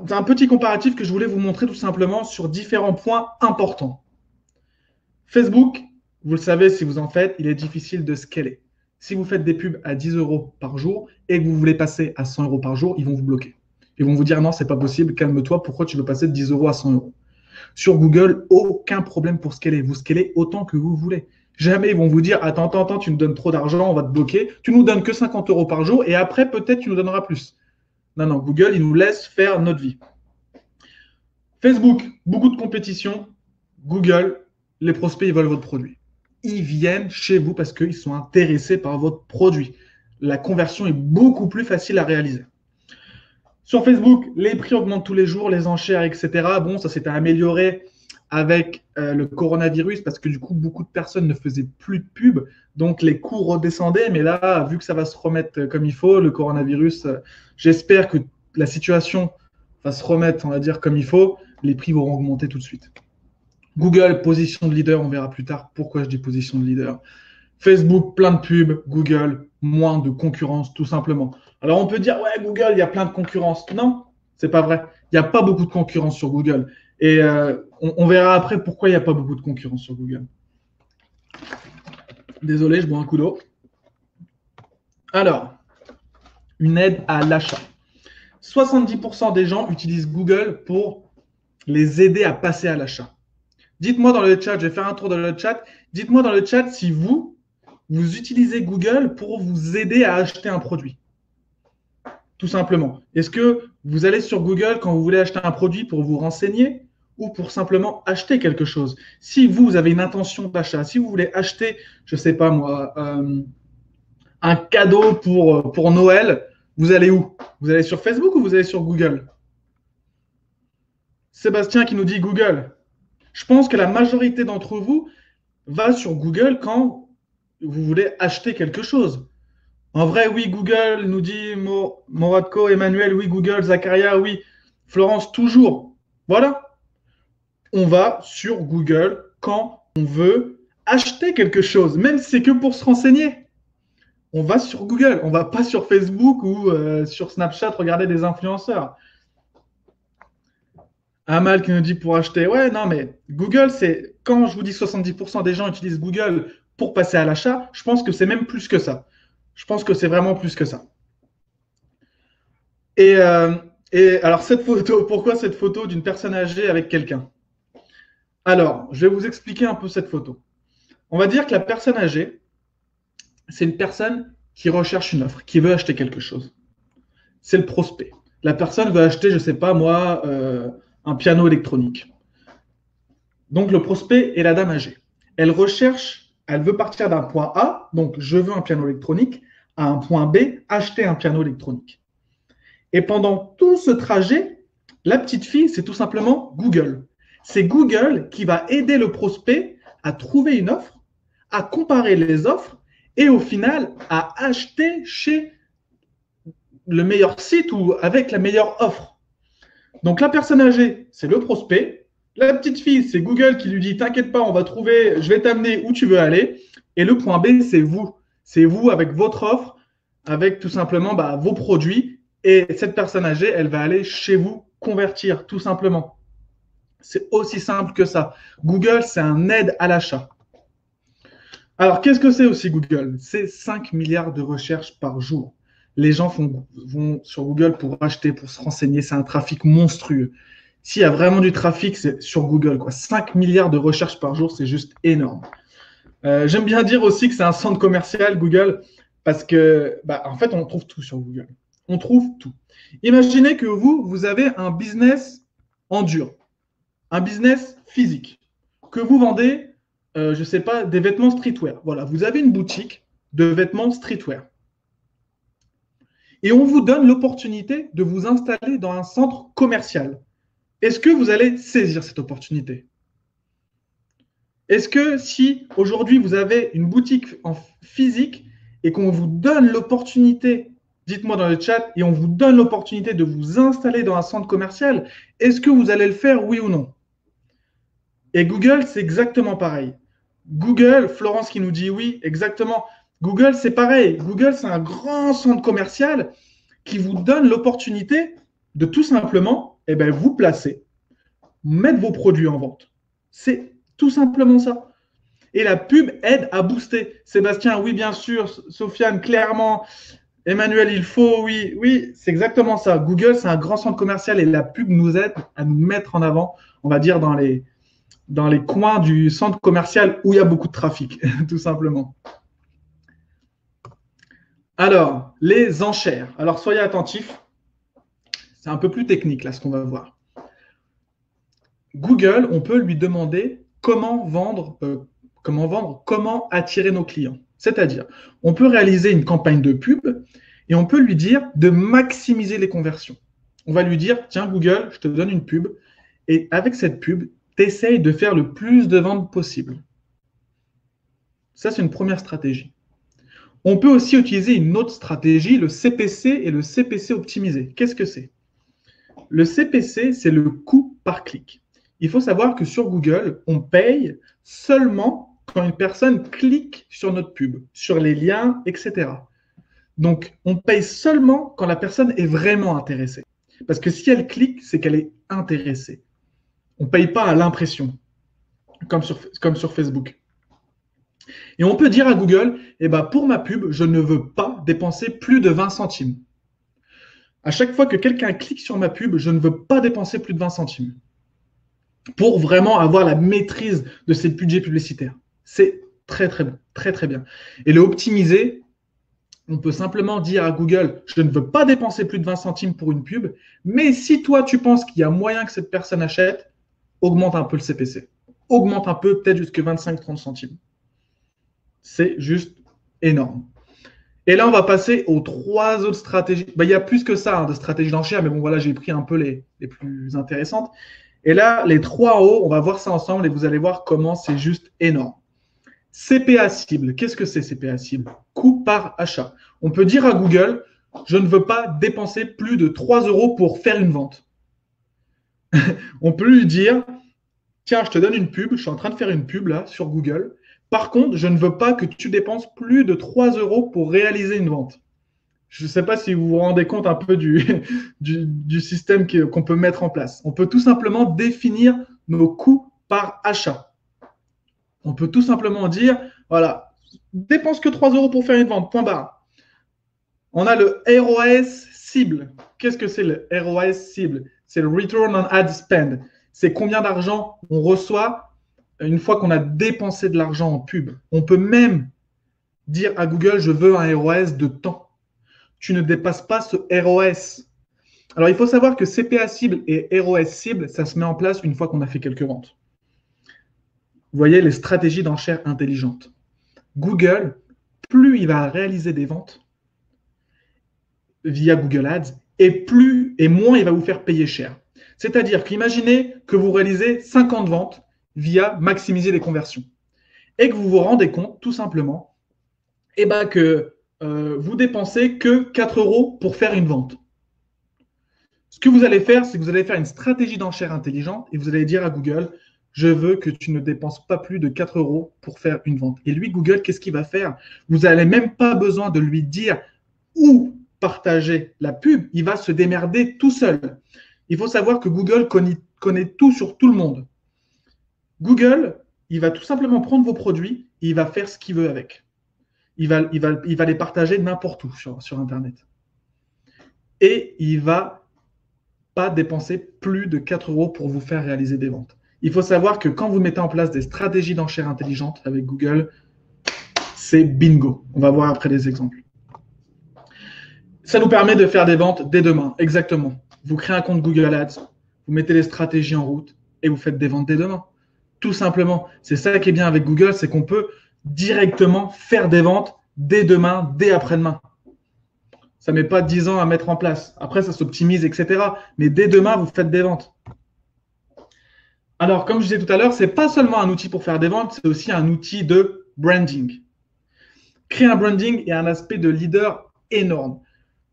[SPEAKER 1] C'est un petit comparatif que je voulais vous montrer tout simplement sur différents points importants. Facebook, vous le savez, si vous en faites, il est difficile de scaler. Si vous faites des pubs à 10 euros par jour et que vous voulez passer à 100 euros par jour, ils vont vous bloquer. Ils vont vous dire non, c'est pas possible, calme-toi, pourquoi tu veux passer de 10 euros à 100 euros? Sur Google, aucun problème pour scaler. Vous scalez autant que vous voulez. Jamais ils vont vous dire attends, tu nous donnes trop d'argent, on va te bloquer. Tu nous donnes que 50 euros par jour et après, peut-être, tu nous donneras plus. Non, Google, il nous laisse faire notre vie. Facebook, beaucoup de compétition. Google, les prospects, ils veulent votre produit. Ils viennent chez vous parce qu'ils sont intéressés par votre produit. La conversion est beaucoup plus facile à réaliser. Sur Facebook, les prix augmentent tous les jours, les enchères, etc. Bon, ça s'était amélioré avec le coronavirus parce que du coup, beaucoup de personnes ne faisaient plus de pub. Donc, les coûts redescendaient. Mais là, vu que ça va se remettre comme il faut, le coronavirus, j'espère que la situation va se remettre, on va dire, comme il faut. Les prix vont augmenter tout de suite. Google, position de leader, on verra plus tard pourquoi je dis position de leader. Facebook, plein de pubs. Google, moins de concurrence, tout simplement. Alors, on peut dire, ouais, Google, il y a plein de concurrence. Non, c'est pas vrai. Il n'y a pas beaucoup de concurrence sur Google. Et on verra après pourquoi il n'y a pas beaucoup de concurrence sur Google. Désolé, je bois un coup d'eau. Alors, une aide à l'achat. 70% des gens utilisent Google pour les aider à passer à l'achat. Dites-moi dans le chat, je vais faire un tour dans le chat. Dites-moi dans le chat si vous utilisez Google pour vous aider à acheter un produit. Tout simplement. Est-ce que vous allez sur Google quand vous voulez acheter un produit pour vous renseigner ou pour simplement acheter quelque chose? Si vous avez une intention d'achat, si vous voulez acheter, je ne sais pas moi, un cadeau pour Noël, vous allez où? Vous allez sur Facebook ou vous allez sur Google? Sébastien qui nous dit Google. Je pense que la majorité d'entre vous va sur Google quand vous voulez acheter quelque chose. En vrai, oui, Google, nous dit Moratko, Emmanuel, oui, Google, Zakaria, oui, Florence, toujours. Voilà. On va sur Google quand on veut acheter quelque chose, même si c'est que pour se renseigner. On va sur Google, on ne va pas sur Facebook ou sur Snapchat regarder des influenceurs. Amal qui nous dit pour acheter. Ouais, non, mais Google, c'est quand je vous dis 70% des gens utilisent Google pour passer à l'achat, je pense que c'est même plus que ça. Je pense que c'est vraiment plus que ça. Et alors, cette photo, pourquoi cette photo d'une personne âgée avec quelqu'un? Alors, je vais vous expliquer un peu cette photo. On va dire que la personne âgée, c'est une personne qui recherche une offre, qui veut acheter quelque chose. C'est le prospect. La personne veut acheter, je ne sais pas moi, un piano électronique. Donc, le prospect est la dame âgée. Elle recherche, elle veut partir d'un point A, donc je veux un piano électronique, à un point B, acheter un piano électronique. Et pendant tout ce trajet, la petite fille, c'est tout simplement Google. C'est Google qui va aider le prospect à trouver une offre, à comparer les offres et au final à acheter chez le meilleur site ou avec la meilleure offre. Donc la personne âgée, c'est le prospect. La petite fille, c'est Google qui lui dit t'inquiète pas, on va trouver, je vais t'amener où tu veux aller. Et le point B, c'est vous. C'est vous avec votre offre, avec tout simplement vos produits. Et cette personne âgée, elle va aller chez vous convertir, tout simplement. C'est aussi simple que ça. Google, c'est un aide à l'achat. Alors, qu'est-ce que c'est aussi Google? C'est 5 milliards de recherches par jour. Les gens vont sur Google pour acheter, pour se renseigner. C'est un trafic monstrueux. S'il y a vraiment du trafic, c'est sur Google, quoi. 5 milliards de recherches par jour, c'est juste énorme. J'aime bien dire aussi que c'est un centre commercial, Google, parce que, en fait, on trouve tout sur Google. On trouve tout. Imaginez que vous avez un business en dur, un business physique, que vous vendez, je ne sais pas, des vêtements streetwear. Voilà, vous avez une boutique de vêtements streetwear. Et on vous donne l'opportunité de vous installer dans un centre commercial. Est-ce que vous allez saisir cette opportunité? Est-ce que si aujourd'hui vous avez une boutique en physique et qu'on vous donne l'opportunité, dites-moi dans le chat, et on vous donne l'opportunité de vous installer dans un centre commercial, est-ce que vous allez le faire, oui ou non? Et Google, c'est exactement pareil. Google, Florence qui nous dit oui, exactement. Google, c'est pareil. Google, c'est un grand centre commercial qui vous donne l'opportunité de tout simplement vous placer, mettre vos produits en vente. C'est tout simplement ça. Et la pub aide à booster. Sébastien, oui, bien sûr. Sofiane, clairement. Emmanuel, il faut, oui, oui, c'est exactement ça. Google, c'est un grand centre commercial et la pub nous aide à nous mettre en avant, on va dire, dans les coins du centre commercial où il y a beaucoup de trafic, tout simplement. Alors, les enchères. Alors, soyez attentifs. C'est un peu plus technique, là, ce qu'on va voir. Google, on peut lui demander comment vendre, comment attirer nos clients. C'est-à-dire, on peut réaliser une campagne de pub et on peut lui dire de maximiser les conversions. On va lui dire, tiens Google, je te donne une pub et avec cette pub, tu essayes de faire le plus de ventes possible. Ça, c'est une première stratégie. On peut aussi utiliser une autre stratégie, le CPC et le CPC optimisé. Qu'est-ce que c'est? Le CPC, c'est le coût par clic. Il faut savoir que sur Google, on paye seulement quand une personne clique sur notre pub, sur les liens, etc. Donc, on paye seulement quand la personne est vraiment intéressée. Parce que si elle clique, c'est qu'elle est intéressée. On ne paye pas à l'impression, comme sur Facebook. Et on peut dire à Google, pour ma pub, je ne veux pas dépenser plus de 20 centimes. À chaque fois que quelqu'un clique sur ma pub, je ne veux pas dépenser plus de 20 centimes pour vraiment avoir la maîtrise de ces budgets publicitaires. C'est très, très bon, très, très bien. Et le optimiser, on peut simplement dire à Google, je ne veux pas dépenser plus de 20 centimes pour une pub, mais si toi, tu penses qu'il y a moyen que cette personne achète, augmente un peu le CPC. Augmente un peu, peut-être jusqu'à 25-30 centimes. C'est juste énorme. Et là, on va passer aux 3 autres stratégies. Il y a plus que ça de stratégies d'enchères, mais bon, voilà, j'ai pris un peu les plus intéressantes. Et là, les 3 en haut, on va voir ça ensemble et vous allez voir comment c'est juste énorme. CPA cible. Qu'est-ce que c'est CPA cible? Coût par achat. On peut dire à Google, je ne veux pas dépenser plus de 3 € pour faire une vente. On peut lui dire, tiens, je te donne une pub, je suis en train de faire une pub là sur Google. Par contre, je ne veux pas que tu dépenses plus de 3 € pour réaliser une vente. Je ne sais pas si vous vous rendez compte un peu du système qu'on peut mettre en place. On peut tout simplement définir nos coûts par achat. On peut tout simplement dire, voilà, dépense que 3 € pour faire une vente, point barre. On a le ROAS cible. Qu'est-ce que c'est le ROAS cible? C'est le Return on Ad Spend. C'est combien d'argent on reçoit une fois qu'on a dépensé de l'argent en pub. On peut même dire à Google, je veux un ROAS de temps. Tu ne dépasses pas ce ROAS. Alors, il faut savoir que CPA cible et ROAS cible, ça se met en place une fois qu'on a fait quelques ventes. Vous voyez les stratégies d'enchères intelligentes. Google, plus il va réaliser des ventes via Google Ads, et moins il va vous faire payer cher. C'est-à-dire qu'imaginez que vous réalisez 50 ventes via maximiser les conversions et que vous vous rendez compte tout simplement que vous dépensez que 4 € pour faire une vente. Ce que vous allez faire, c'est que vous allez faire une stratégie d'enchère intelligente et vous allez dire à Google, je veux que tu ne dépenses pas plus de 4 € pour faire une vente. Et lui, Google, qu'est-ce qu'il va faire? Vous n'avez même pas besoin de lui dire où partager la pub, il va se démerder tout seul. Il faut savoir que Google connaît tout sur tout le monde. Google, il va tout simplement prendre vos produits et il va faire ce qu'il veut avec. Il va les partager n'importe où sur Internet. Et il ne va pas dépenser plus de 4 € pour vous faire réaliser des ventes. Il faut savoir que quand vous mettez en place des stratégies d'enchères intelligentes avec Google, c'est bingo. On va voir après des exemples. Ça nous permet de faire des ventes dès demain, exactement. Vous créez un compte Google Ads, vous mettez les stratégies en route et vous faites des ventes dès demain. Tout simplement. C'est ça qui est bien avec Google, c'est qu'on peut directement faire des ventes dès demain, dès après-demain. Ça ne met pas 10 ans à mettre en place. Après, ça s'optimise, etc. Mais dès demain, vous faites des ventes. Alors, comme je disais tout à l'heure, ce n'est pas seulement un outil pour faire des ventes, c'est aussi un outil de branding. Créer un branding et un aspect de leader énorme.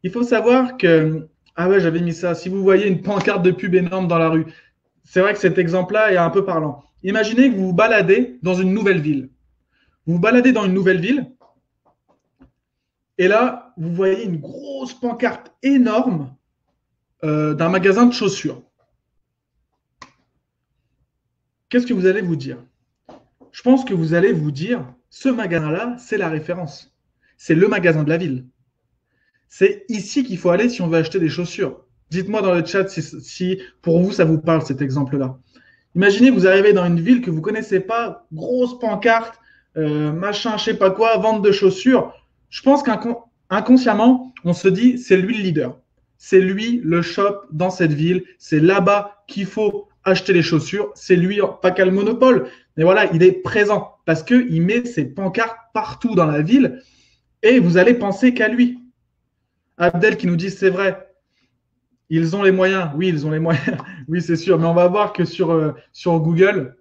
[SPEAKER 1] Il faut savoir que, ah ouais, j'avais mis ça. Si vous voyez une pancarte de pub énorme dans la rue, c'est vrai que cet exemple-là est un peu parlant. Imaginez que vous vous baladez dans une nouvelle ville. Vous vous baladez dans une nouvelle ville et là, vous voyez une grosse pancarte énorme d'un magasin de chaussures. Qu'est-ce que vous allez vous dire? Je pense que vous allez vous dire, ce magasin-là, c'est la référence. C'est le magasin de la ville. C'est ici qu'il faut aller si on veut acheter des chaussures. Dites-moi dans le chat si pour vous, ça vous parle cet exemple-là. Imaginez, vous arrivez dans une ville que vous ne connaissez pas, grosse pancarte, machin, je ne sais pas quoi, vente de chaussures. Je pense qu'inconsciemment, on se dit, c'est lui le leader. C'est lui le shop dans cette ville. C'est là-bas qu'il faut acheter les chaussures. C'est lui, pas qu'à le monopole, mais voilà, il est présent parce qu'il met ses pancartes partout dans la ville et vous allez penser qu'à lui. Abdel qui nous dit, c'est vrai, ils ont les moyens. Oui, ils ont les moyens. Oui, c'est sûr. Mais on va voir que sur Google,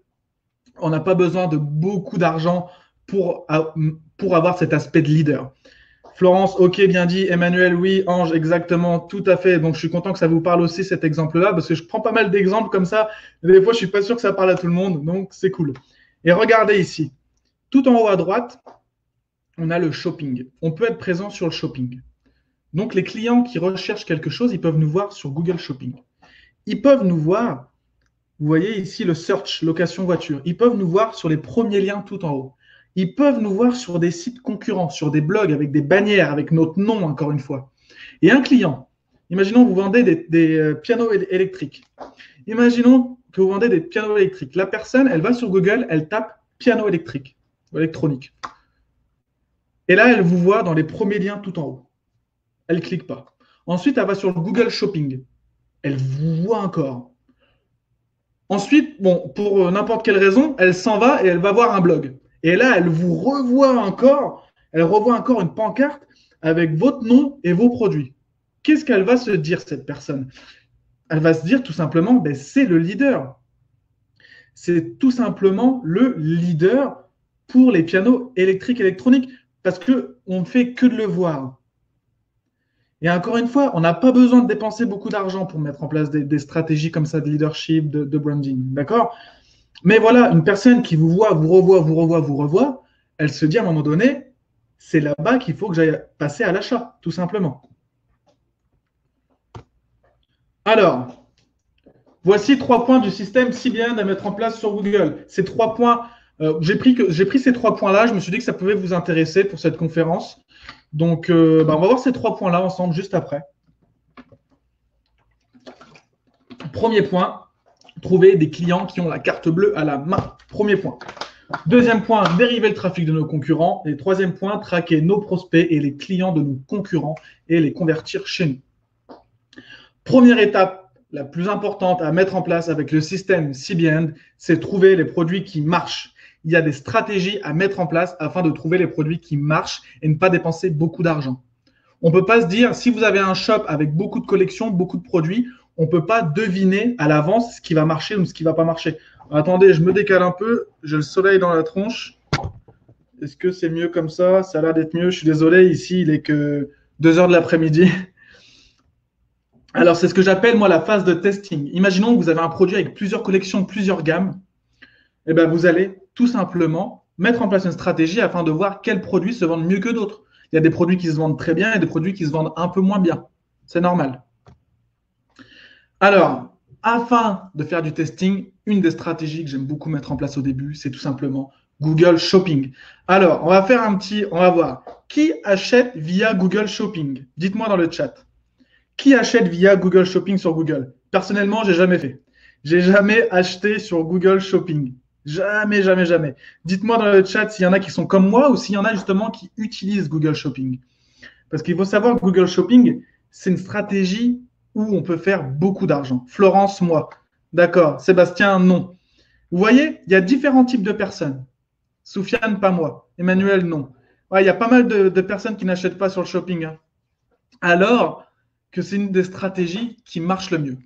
[SPEAKER 1] on n'a pas besoin de beaucoup d'argent pour avoir cet aspect de leader. Florence, ok, bien dit. Emmanuel, oui. Ange, exactement, tout à fait. Donc, je suis content que ça vous parle aussi, cet exemple-là, parce que je prends pas mal d'exemples comme ça. Mais des fois, je ne suis pas sûr que ça parle à tout le monde. Donc, c'est cool. Et regardez ici. Tout en haut à droite, on a le shopping. On peut être présent sur le shopping. Donc, les clients qui recherchent quelque chose, ils peuvent nous voir sur Google Shopping. Ils peuvent nous voir, vous voyez ici le search, location voiture. Ils peuvent nous voir sur les premiers liens tout en haut. Ils peuvent nous voir sur des sites concurrents, sur des blogs avec des bannières, avec notre nom encore une fois. Et un client, imaginons que vous vendez des pianos électriques. Imaginons que vous vendez des pianos électriques. La personne, elle va sur Google, elle tape piano électrique, ou électronique. Et là, elle vous voit dans les premiers liens tout en haut. Elle ne clique pas. Ensuite, elle va sur le Google Shopping. Elle vous voit encore. Ensuite, bon, pour n'importe quelle raison, elle s'en va et elle va voir un blog. Et là, elle vous revoit encore. Elle revoit encore une pancarte avec votre nom et vos produits. Qu'est-ce qu'elle va se dire, cette personne? Elle va se dire tout simplement, ben, c'est le leader. C'est tout simplement le leader pour les pianos électriques électroniques parce qu'on ne fait que de le voir. Et encore une fois, on n'a pas besoin de dépenser beaucoup d'argent pour mettre en place des stratégies comme ça de leadership, de branding. D'accord? Mais voilà, une personne qui vous voit, vous revoit, elle se dit à un moment donné, c'est là-bas qu'il faut que j'aille passer à l'achat, tout simplement. Alors, voici 3 points du système CBN à mettre en place sur Google. Ces 3 points, j'ai pris ces 3 points-là, je me suis dit que ça pouvait vous intéresser pour cette conférence. Donc, on va voir ces 3 points-là ensemble juste après. Premier point, trouver des clients qui ont la carte bleue à la main. Premier point. Deuxième point, dériver le trafic de nos concurrents. Et troisième point, traquer nos prospects et les clients de nos concurrents et les convertir chez nous. Première étape, la plus importante à mettre en place avec le système CBN, c'est trouver les produits qui marchent. Il y a des stratégies à mettre en place afin de trouver les produits qui marchent et ne pas dépenser beaucoup d'argent. On ne peut pas se dire, si vous avez un shop avec beaucoup de collections, beaucoup de produits, on ne peut pas deviner à l'avance ce qui va marcher ou ce qui ne va pas marcher. Attendez, je me décale un peu, j'ai le soleil dans la tronche. Est-ce que c'est mieux comme ça? Ça a l'air d'être mieux. Je suis désolé, ici, il est que 2 heures de l'après-midi. Alors, c'est ce que j'appelle, moi, la phase de testing. Imaginons que vous avez un produit avec plusieurs collections, plusieurs gammes. Eh bien, vous allez tout simplement mettre en place une stratégie afin de voir quels produits se vendent mieux que d'autres. Il y a des produits qui se vendent très bien et des produits qui se vendent un peu moins bien. C'est normal. Alors, afin de faire du testing, une des stratégies que j'aime beaucoup mettre en place au début, c'est tout simplement Google Shopping. Alors, on va voir. Qui achète via Google Shopping? Dites-moi dans le chat. Qui achète via Google Shopping sur Google? Personnellement, je n'ai jamais fait. J'ai jamais acheté sur Google Shopping. Jamais, jamais, jamais. Dites-moi dans le chat s'il y en a qui sont comme moi ou s'il y en a justement qui utilisent Google Shopping. Parce qu'il faut savoir que Google Shopping, c'est une stratégie où on peut faire beaucoup d'argent. Florence, moi. D'accord. Sébastien, non. Vous voyez, il y a différents types de personnes. Soufiane, pas moi. Emmanuel, non. Ouais, il y a pas mal de personnes qui n'achètent pas sur le shopping. Hein. Alors que c'est une des stratégies qui marche le mieux.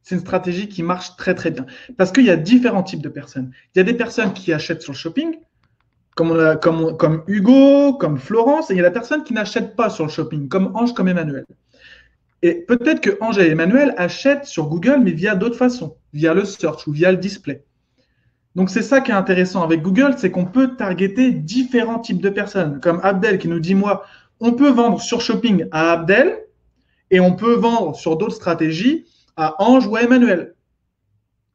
[SPEAKER 1] C'est une stratégie qui marche très très bien. Parce qu'il y a différents types de personnes. Il y a des personnes qui achètent sur le shopping, comme Hugo, comme Florence, et il y a des personnes qui n'achètent pas sur le shopping, comme Ange, comme Emmanuel. Et peut-être que Ange et Emmanuel achètent sur Google, mais via d'autres façons, via le search ou via le display. Donc c'est ça qui est intéressant avec Google, c'est qu'on peut targeter différents types de personnes, comme Abdel qui nous dit, moi, on peut vendre sur shopping à Abdel, et on peut vendre sur d'autres stratégies à Ange ou à Emmanuel.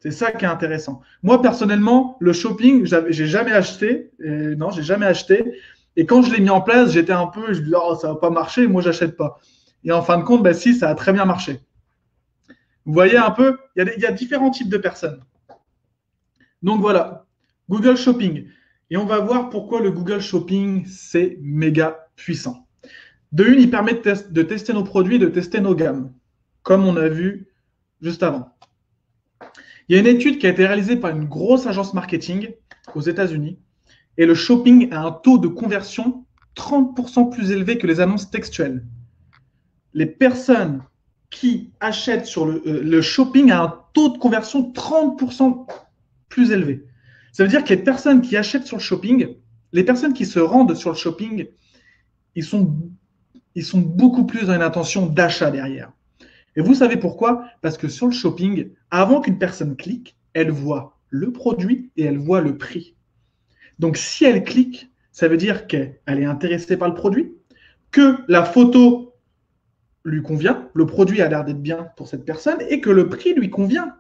[SPEAKER 1] C'est ça qui est intéressant. Moi, personnellement, le shopping, j'ai jamais acheté. Non, j'ai jamais acheté. Et quand je l'ai mis en place, j'étais un peu, je me disais, oh, ça va pas marcher, moi, j'achète pas. Et en fin de compte, si, ça a très bien marché. Vous voyez un peu, il y a différents types de personnes. Donc voilà, Google Shopping. Et on va voir pourquoi le Google Shopping, c'est méga puissant. De une, il permet de tester nos produits, de tester nos gammes, comme on a vu juste avant. Il y a une étude qui a été réalisée par une grosse agence marketing aux États-Unis et le shopping a un taux de conversion 30% plus élevé que les annonces textuelles. Les personnes qui achètent sur le shopping a un taux de conversion 30% plus élevé. Ça veut dire que les personnes qui achètent sur le shopping, les personnes qui se rendent sur le shopping, ils sont beaucoup plus dans une intention d'achat derrière. Et vous savez pourquoi? Parce que sur le shopping, avant qu'une personne clique, elle voit le produit et elle voit le prix. Donc si elle clique, ça veut dire qu'elle est intéressée par le produit, que la photo lui convient, le produit a l'air d'être bien pour cette personne et que le prix lui convient.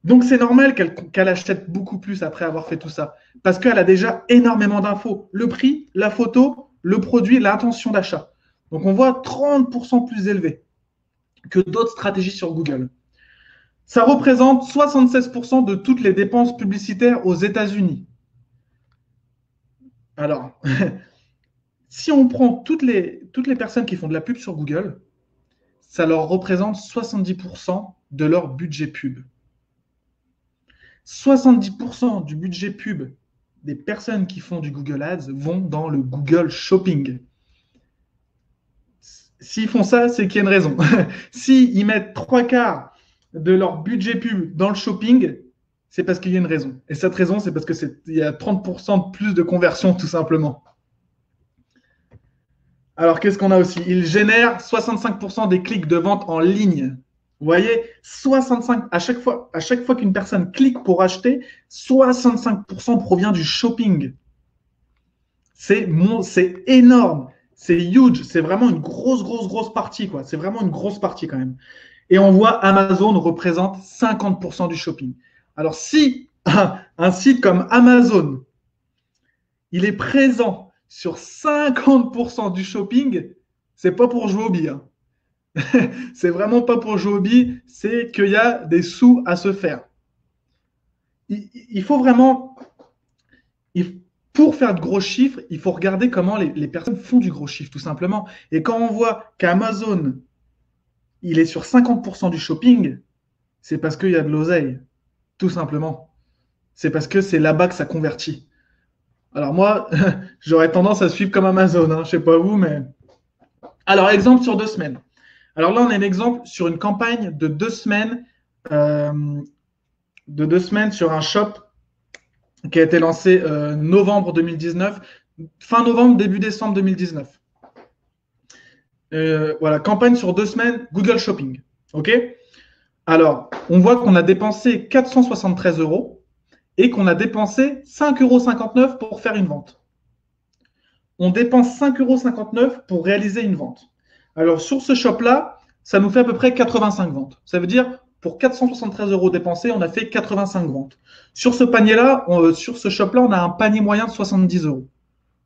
[SPEAKER 1] Donc c'est normal qu'elle achète beaucoup plus après avoir fait tout ça, parce qu'elle a déjà énormément d'infos. Le prix, la photo, le produit, l'intention d'achat. Donc on voit 30% plus élevé que d'autres stratégies sur Google. Ça représente 76% de toutes les dépenses publicitaires aux États-Unis. Alors, si on prend toutes les personnes qui font de la pub sur Google, ça leur représente 70% de leur budget pub. 70% du budget pub des personnes qui font du Google Ads vont dans le Google Shopping. S'ils font ça, c'est qu'il y a une raison. S'ils mettent 3/4 de leur budget pub dans le shopping, c'est parce qu'il y a une raison. Et cette raison, c'est parce qu'il y a 30% de plus de conversion, tout simplement. Alors, qu'est-ce qu'on a aussi? Ils génèrent 65% des clics de vente en ligne. Vous voyez, 65, à chaque fois qu'une personne clique pour acheter, 65% provient du shopping. C'est énorme. C'est huge, c'est vraiment une grosse partie, quoi. C'est vraiment une grosse partie quand même. Et on voit Amazon représente 50% du shopping. Alors, si un site comme Amazon, il est présent sur 50% du shopping, c'est pas pour jouer au billes. Hein. C'est vraiment pas pour jouer au billes, c'est qu'il y a des sous à se faire. Il faut vraiment. Pour faire de gros chiffres, il faut regarder comment les personnes font du gros chiffre, tout simplement. Et quand on voit qu'Amazon, il est sur 50% du shopping, c'est parce qu'il y a de l'oseille, tout simplement. C'est parce que c'est là-bas que ça convertit. Alors moi, j'aurais tendance à suivre comme Amazon, hein, je ne sais pas vous, mais... Alors, exemple sur 2 semaines. Alors là, on a un exemple sur une campagne de 2 semaines, sur un shop qui a été lancé novembre 2019, fin novembre, début décembre 2019. Voilà, campagne sur 2 semaines, Google Shopping. OK? Alors, on voit qu'on a dépensé 473 € et qu'on a dépensé 5,59 € pour faire une vente. On dépense 5,59 € pour réaliser une vente. Alors, sur ce shop-là, ça nous fait à peu près 85 ventes. Ça veut dire, pour 473 € dépensés, on a fait 85 ventes. Sur ce panier-là, sur ce shop-là, on a un panier moyen de 70 €.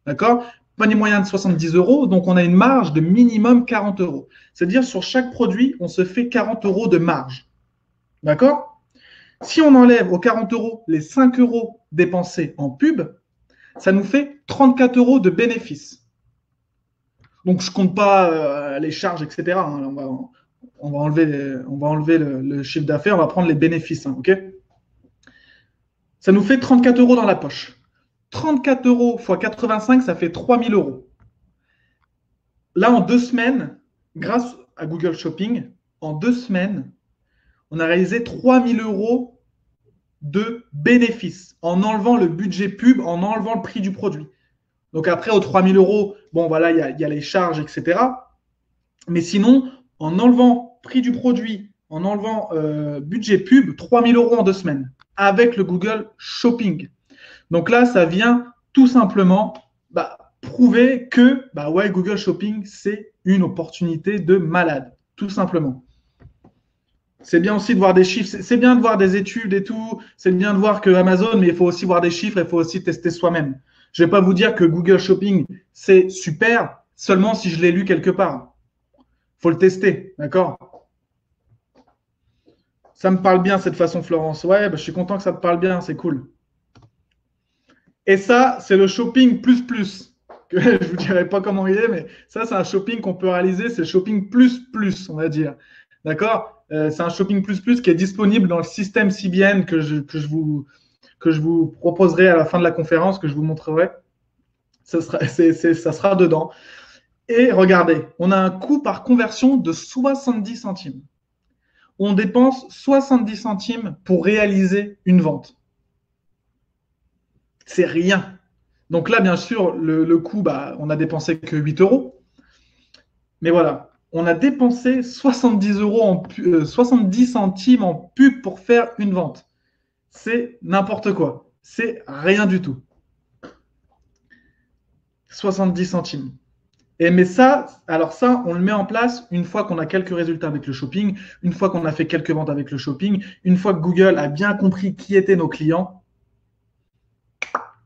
[SPEAKER 1] D'accord? Panier moyen de 70 €, donc on a une marge de minimum 40 €. C'est-à-dire, sur chaque produit, on se fait 40 € de marge. D'accord? Si on enlève aux 40 euros les 5 euros dépensés en pub, ça nous fait 34 euros de bénéfice. Donc, je ne compte pas les charges, etc. Hein. On va enlever le chiffre d'affaires, on va prendre les bénéfices. Hein, ok, ça nous fait 34 euros dans la poche. 34 euros x 85, ça fait 3000 euros. Là, en 2 semaines, grâce à Google Shopping, en 2 semaines, on a réalisé 3000 euros de bénéfices en enlevant le budget pub, en enlevant le prix du produit. Donc après, aux 3000 euros, bon, voilà, il y a les charges, etc. Mais sinon, en enlevant prix du produit, en enlevant budget pub, 3000 euros en 2 semaines avec le Google Shopping. Donc là, ça vient tout simplement prouver que ouais, Google Shopping, c'est une opportunité de malade, tout simplement. C'est bien aussi de voir des chiffres, c'est bien de voir des études et tout, c'est bien de voir que Amazon, mais il faut aussi voir des chiffres, il faut aussi tester soi-même. Je ne vais pas vous dire que Google Shopping, c'est super, seulement si je l'ai lu quelque part. Il faut le tester, d'accord? Ça me parle bien cette façon, Florence. Ouais, je suis content que ça te parle bien, c'est cool. Et ça, c'est le shopping plus plus. Je ne vous dirai pas comment il est, mais ça, c'est un shopping qu'on peut réaliser. C'est le shopping plus plus, on va dire. D'accord? C'est un shopping plus plus qui est disponible dans le système CBN que je vous proposerai à la fin de la conférence, que je vous montrerai. Ça sera dedans. Et regardez, on a un coût par conversion de 70 centimes. On dépense 70 centimes pour réaliser une vente. C'est rien. Donc là, bien sûr, le coût, on a dépensé que 8 euros. Mais voilà, on a dépensé 70 centimes en pub pour faire une vente. C'est n'importe quoi. C'est rien du tout. 70 centimes. Mais ça, on le met en place une fois qu'on a quelques résultats avec le shopping, une fois qu'on a fait quelques ventes avec le shopping, une fois que Google a bien compris qui étaient nos clients.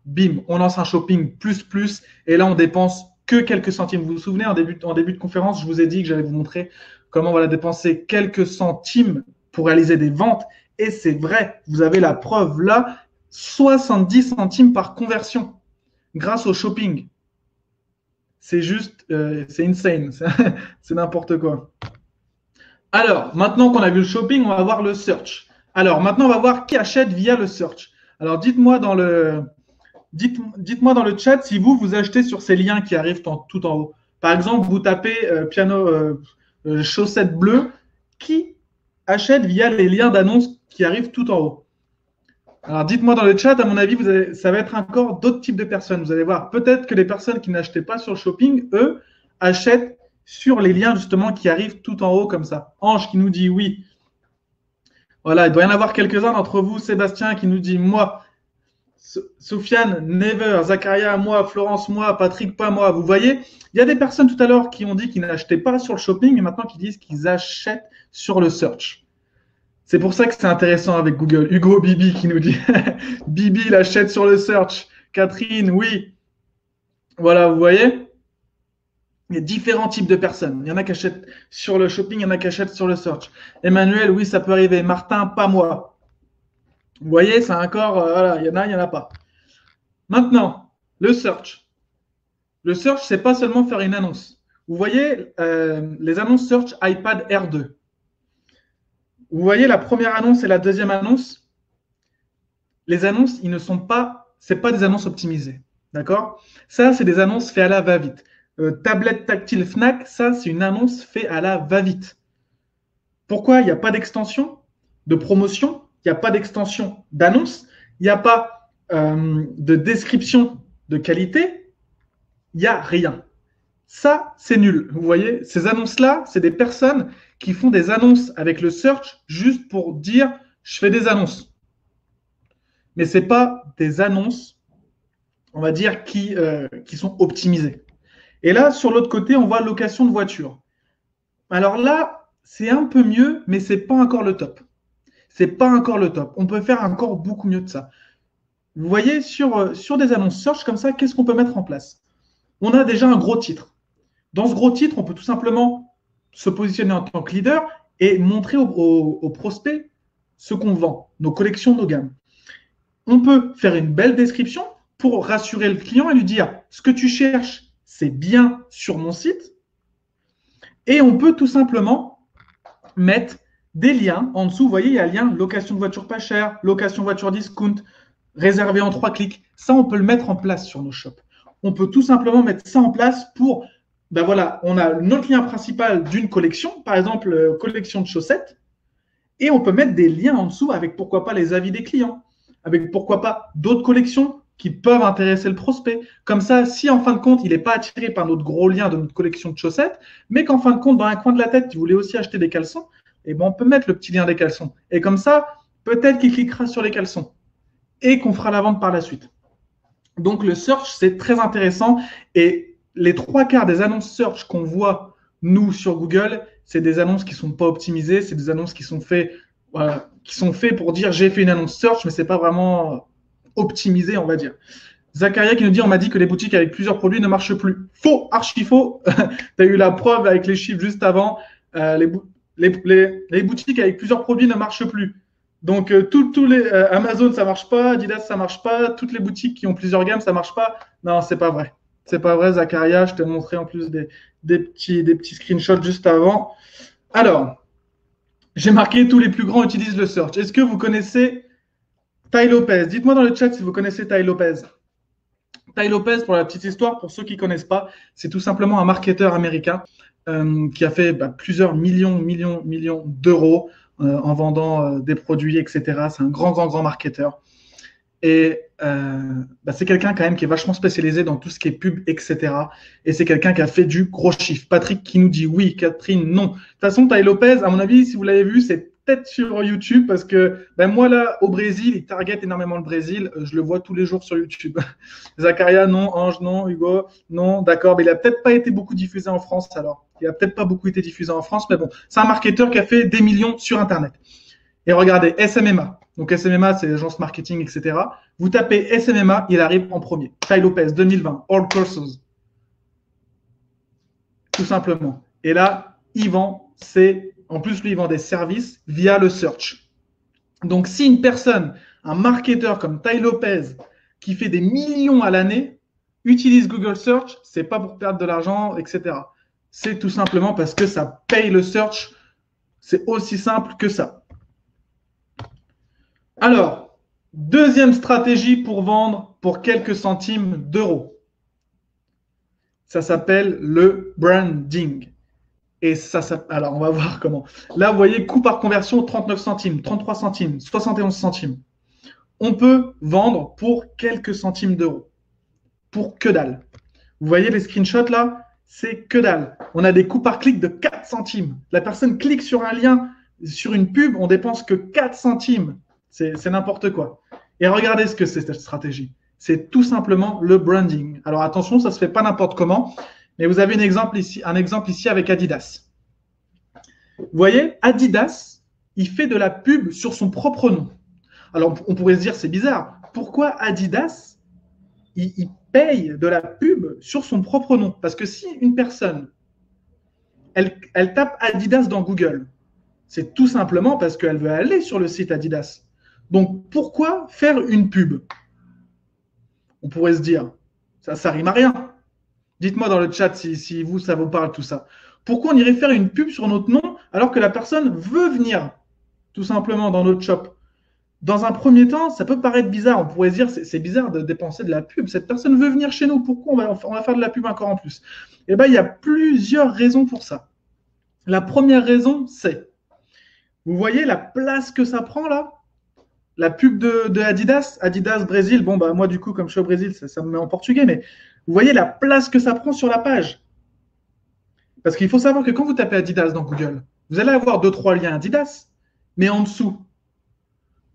[SPEAKER 1] Bim, on lance un shopping plus plus, et là on dépense que quelques centimes. Vous vous souvenez, en début de conférence, je vous ai dit que j'allais vous montrer comment on va dépenser quelques centimes pour réaliser des ventes, et c'est vrai, vous avez la preuve là, 70 centimes par conversion grâce au shopping. C'est juste, c'est insane, c'est n'importe quoi. Alors, maintenant qu'on a vu le shopping, on va voir le search. Alors, maintenant, on va voir qui achète via le search. Alors, dites-moi dans le chat si vous achetez sur ces liens qui arrivent tout en haut. Par exemple, vous tapez chaussettes bleues. Qui achète via les liens d'annonce qui arrivent tout en haut? Alors, dites-moi dans le chat, à mon avis, ça va être encore d'autres types de personnes. Vous allez voir, peut-être que les personnes qui n'achetaient pas sur le shopping, eux, achètent sur les liens justement qui arrivent tout en haut comme ça. Ange qui nous dit oui. Voilà, il doit y en avoir quelques-uns d'entre vous. Sébastien qui nous dit moi. Sofiane, never. Zakaria, moi. Florence, moi. Patrick, pas moi. Vous voyez, il y a des personnes tout à l'heure qui ont dit qu'ils n'achetaient pas sur le shopping et maintenant qui disent qu'ils achètent sur le search. C'est pour ça que c'est intéressant avec Google. Hugo Bibi qui nous dit Bibi, il achète sur le search. Catherine, oui. Voilà, vous voyez, il y a différents types de personnes. Il y en a qui achètent sur le shopping, il y en a qui achètent sur le search. Emmanuel, oui, ça peut arriver. Martin, pas moi. Vous voyez, c'est encore, voilà, il y en a pas. Maintenant, le search. Le search, c'est pas seulement faire une annonce. Vous voyez, les annonces search iPad R2. Vous voyez la première annonce et la deuxième annonce. Les annonces, c'est pas des annonces optimisées. D'accord? Ça, c'est des annonces faites à la va-vite. Tablette tactile Fnac, ça, c'est une annonce faite à la va-vite. Pourquoi il n'y a pas d'extension de promotion? Il n'y a pas d'extension d'annonce? Il n'y a pas de description de qualité? Il n'y a rien. Ça, c'est nul. Vous voyez, ces annonces-là, c'est des personnes qui font des annonces avec le search juste pour dire je fais des annonces. Mais ce n'est pas des annonces, on va dire, qui sont optimisées. Et là, sur l'autre côté, on voit location de voiture. Alors là, c'est un peu mieux, mais ce n'est pas encore le top. C'est pas encore le top. On peut faire encore beaucoup mieux de ça. Vous voyez, sur des annonces search comme ça, qu'est-ce qu'on peut mettre en place? On a déjà un gros titre. Dans ce gros titre, on peut tout simplement se positionner en tant que leader et montrer aux prospects ce qu'on vend, nos collections, nos gammes. On peut faire une belle description pour rassurer le client et lui dire ce que tu cherches, c'est bien sur mon site. Et on peut tout simplement mettre des liens en dessous. Vous voyez, il y a un lien location de voiture pas chère, location voiture discount, réservé en 3 clics. Ça, on peut le mettre en place sur nos shops. On peut tout simplement mettre ça en place pour, ben voilà, on a notre lien principal d'une collection, par exemple, collection de chaussettes, et on peut mettre des liens en dessous avec pourquoi pas les avis des clients, avec pourquoi pas d'autres collections qui peuvent intéresser le prospect. Comme ça, si en fin de compte, il n'est pas attiré par notre gros lien de notre collection de chaussettes, mais qu'en fin de compte, dans un coin de la tête, il voulait aussi acheter des caleçons, eh ben, on peut mettre le petit lien des caleçons. Et comme ça, peut-être qu'il cliquera sur les caleçons et qu'on fera la vente par la suite. Donc, le search, c'est très intéressant. Et les 3/4 des annonces search qu'on voit, nous, sur Google, c'est des annonces qui ne sont pas optimisées, c'est des annonces qui sont faites pour dire j'ai fait une annonce search, mais ce n'est pas vraiment optimisé, on va dire. Zacharia qui nous dit on m'a dit que les boutiques avec plusieurs produits ne marchent plus. Faux, archi faux. Tu as eu la preuve avec les chiffres juste avant. Les boutiques avec plusieurs produits ne marchent plus. Donc, tous les Amazon, ça ne marche pas. Adidas, ça ne marche pas. Toutes les boutiques qui ont plusieurs gammes, ça ne marche pas. Non, c'est pas vrai. C'est pas vrai, Zacharia. Je t'ai montré en plus des petits screenshots juste avant. Alors, j'ai marqué tous les plus grands utilisent le search. Est-ce que vous connaissez Tai Lopez? Dites-moi dans le chat si vous connaissez Tai Lopez. Tai Lopez, pour la petite histoire, pour ceux qui ne connaissent pas, c'est tout simplement un marketeur américain qui a fait plusieurs millions d'euros en vendant des produits, etc. C'est un grand marketeur. Et c'est quelqu'un quand même qui est vachement spécialisé dans tout ce qui est pub, etc. Et c'est quelqu'un qui a fait du gros chiffre. Patrick qui nous dit oui, Catherine, non. De toute façon, Tai Lopez, à mon avis, si vous l'avez vu, c'est peut-être sur YouTube parce que moi, là, au Brésil, il target énormément le Brésil. Je le vois tous les jours sur YouTube. Zacharia, non. Ange, non. Hugo, non. D'accord. Mais il n'a peut-être pas été beaucoup diffusé en France alors. Il n'a peut-être pas beaucoup été diffusé en France. Mais bon, c'est un marketeur qui a fait des millions sur Internet. Et regardez, SMMA. Donc SMMA, c'est l'agence marketing, etc. Vous tapez SMMA, il arrive en premier. Tai Lopez, 2020, All Courses. Tout simplement. Et là, il vend, en plus, lui, il vend des services via le search. Donc, si une personne, un marketeur comme Tai Lopez, qui fait des millions à l'année, utilise Google Search, c'est pas pour perdre de l'argent, etc. C'est tout simplement parce que ça paye le search. C'est aussi simple que ça. Alors, deuxième stratégie pour vendre pour quelques centimes d'euros. Ça s'appelle le branding. Et alors, on va voir comment. Là, vous voyez, coût par conversion, 39 centimes, 33 centimes, 71 centimes. On peut vendre pour quelques centimes d'euros. Pour que dalle. Vous voyez les screenshots là? C'est que dalle. On a des coûts par clic de 4 centimes. La personne clique sur un lien, sur une pub, on dépense que 4 centimes. C'est n'importe quoi. Et regardez ce que c'est cette stratégie. C'est tout simplement le branding. Alors attention, ça ne se fait pas n'importe comment. Mais vous avez un exemple ici avec Adidas. Vous voyez, Adidas, il fait de la pub sur son propre nom. Alors, on pourrait se dire, c'est bizarre. Pourquoi Adidas, il paye de la pub sur son propre nom? Parce que si une personne, elle tape Adidas dans Google, c'est tout simplement parce qu'elle veut aller sur le site Adidas. Donc, pourquoi faire une pub? On pourrait se dire, ça rime à rien. Dites-moi dans le chat si vous, ça vous parle tout ça. Pourquoi on irait faire une pub sur notre nom alors que la personne veut venir tout simplement dans notre shop? Dans un premier temps, ça peut paraître bizarre. On pourrait se dire, c'est bizarre de dépenser de la pub. Cette personne veut venir chez nous. Pourquoi on va faire de la pub encore en plus? Eh bien, il y a plusieurs raisons pour ça. La première raison, c'est, vous voyez la place que ça prend là? La pub de Adidas, Adidas Brésil. Bon, moi, du coup, comme je suis au Brésil, ça me met en portugais, mais vous voyez la place que ça prend sur la page. Parce qu'il faut savoir que quand vous tapez Adidas dans Google, vous allez avoir 2-3 liens Adidas, mais en dessous,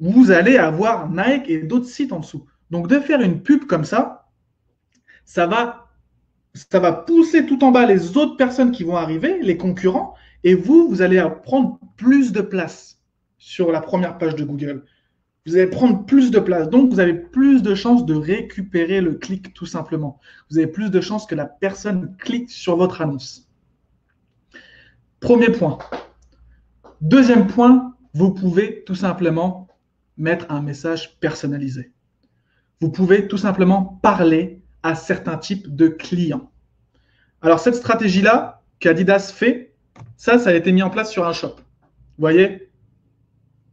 [SPEAKER 1] vous allez avoir Nike et d'autres sites en dessous. Donc, de faire une pub comme ça va pousser tout en bas les autres personnes qui vont arriver, les concurrents, et vous allez prendre plus de place sur la première page de Google. Vous allez prendre plus de place. Donc, vous avez plus de chances de récupérer le clic, tout simplement. Vous avez plus de chances que la personne clique sur votre annonce. Premier point. Deuxième point, vous pouvez tout simplement mettre un message personnalisé. Vous pouvez tout simplement parler à certains types de clients. Alors, cette stratégie-là qu'Adidas fait, ça a été mis en place sur un shop. Vous voyez,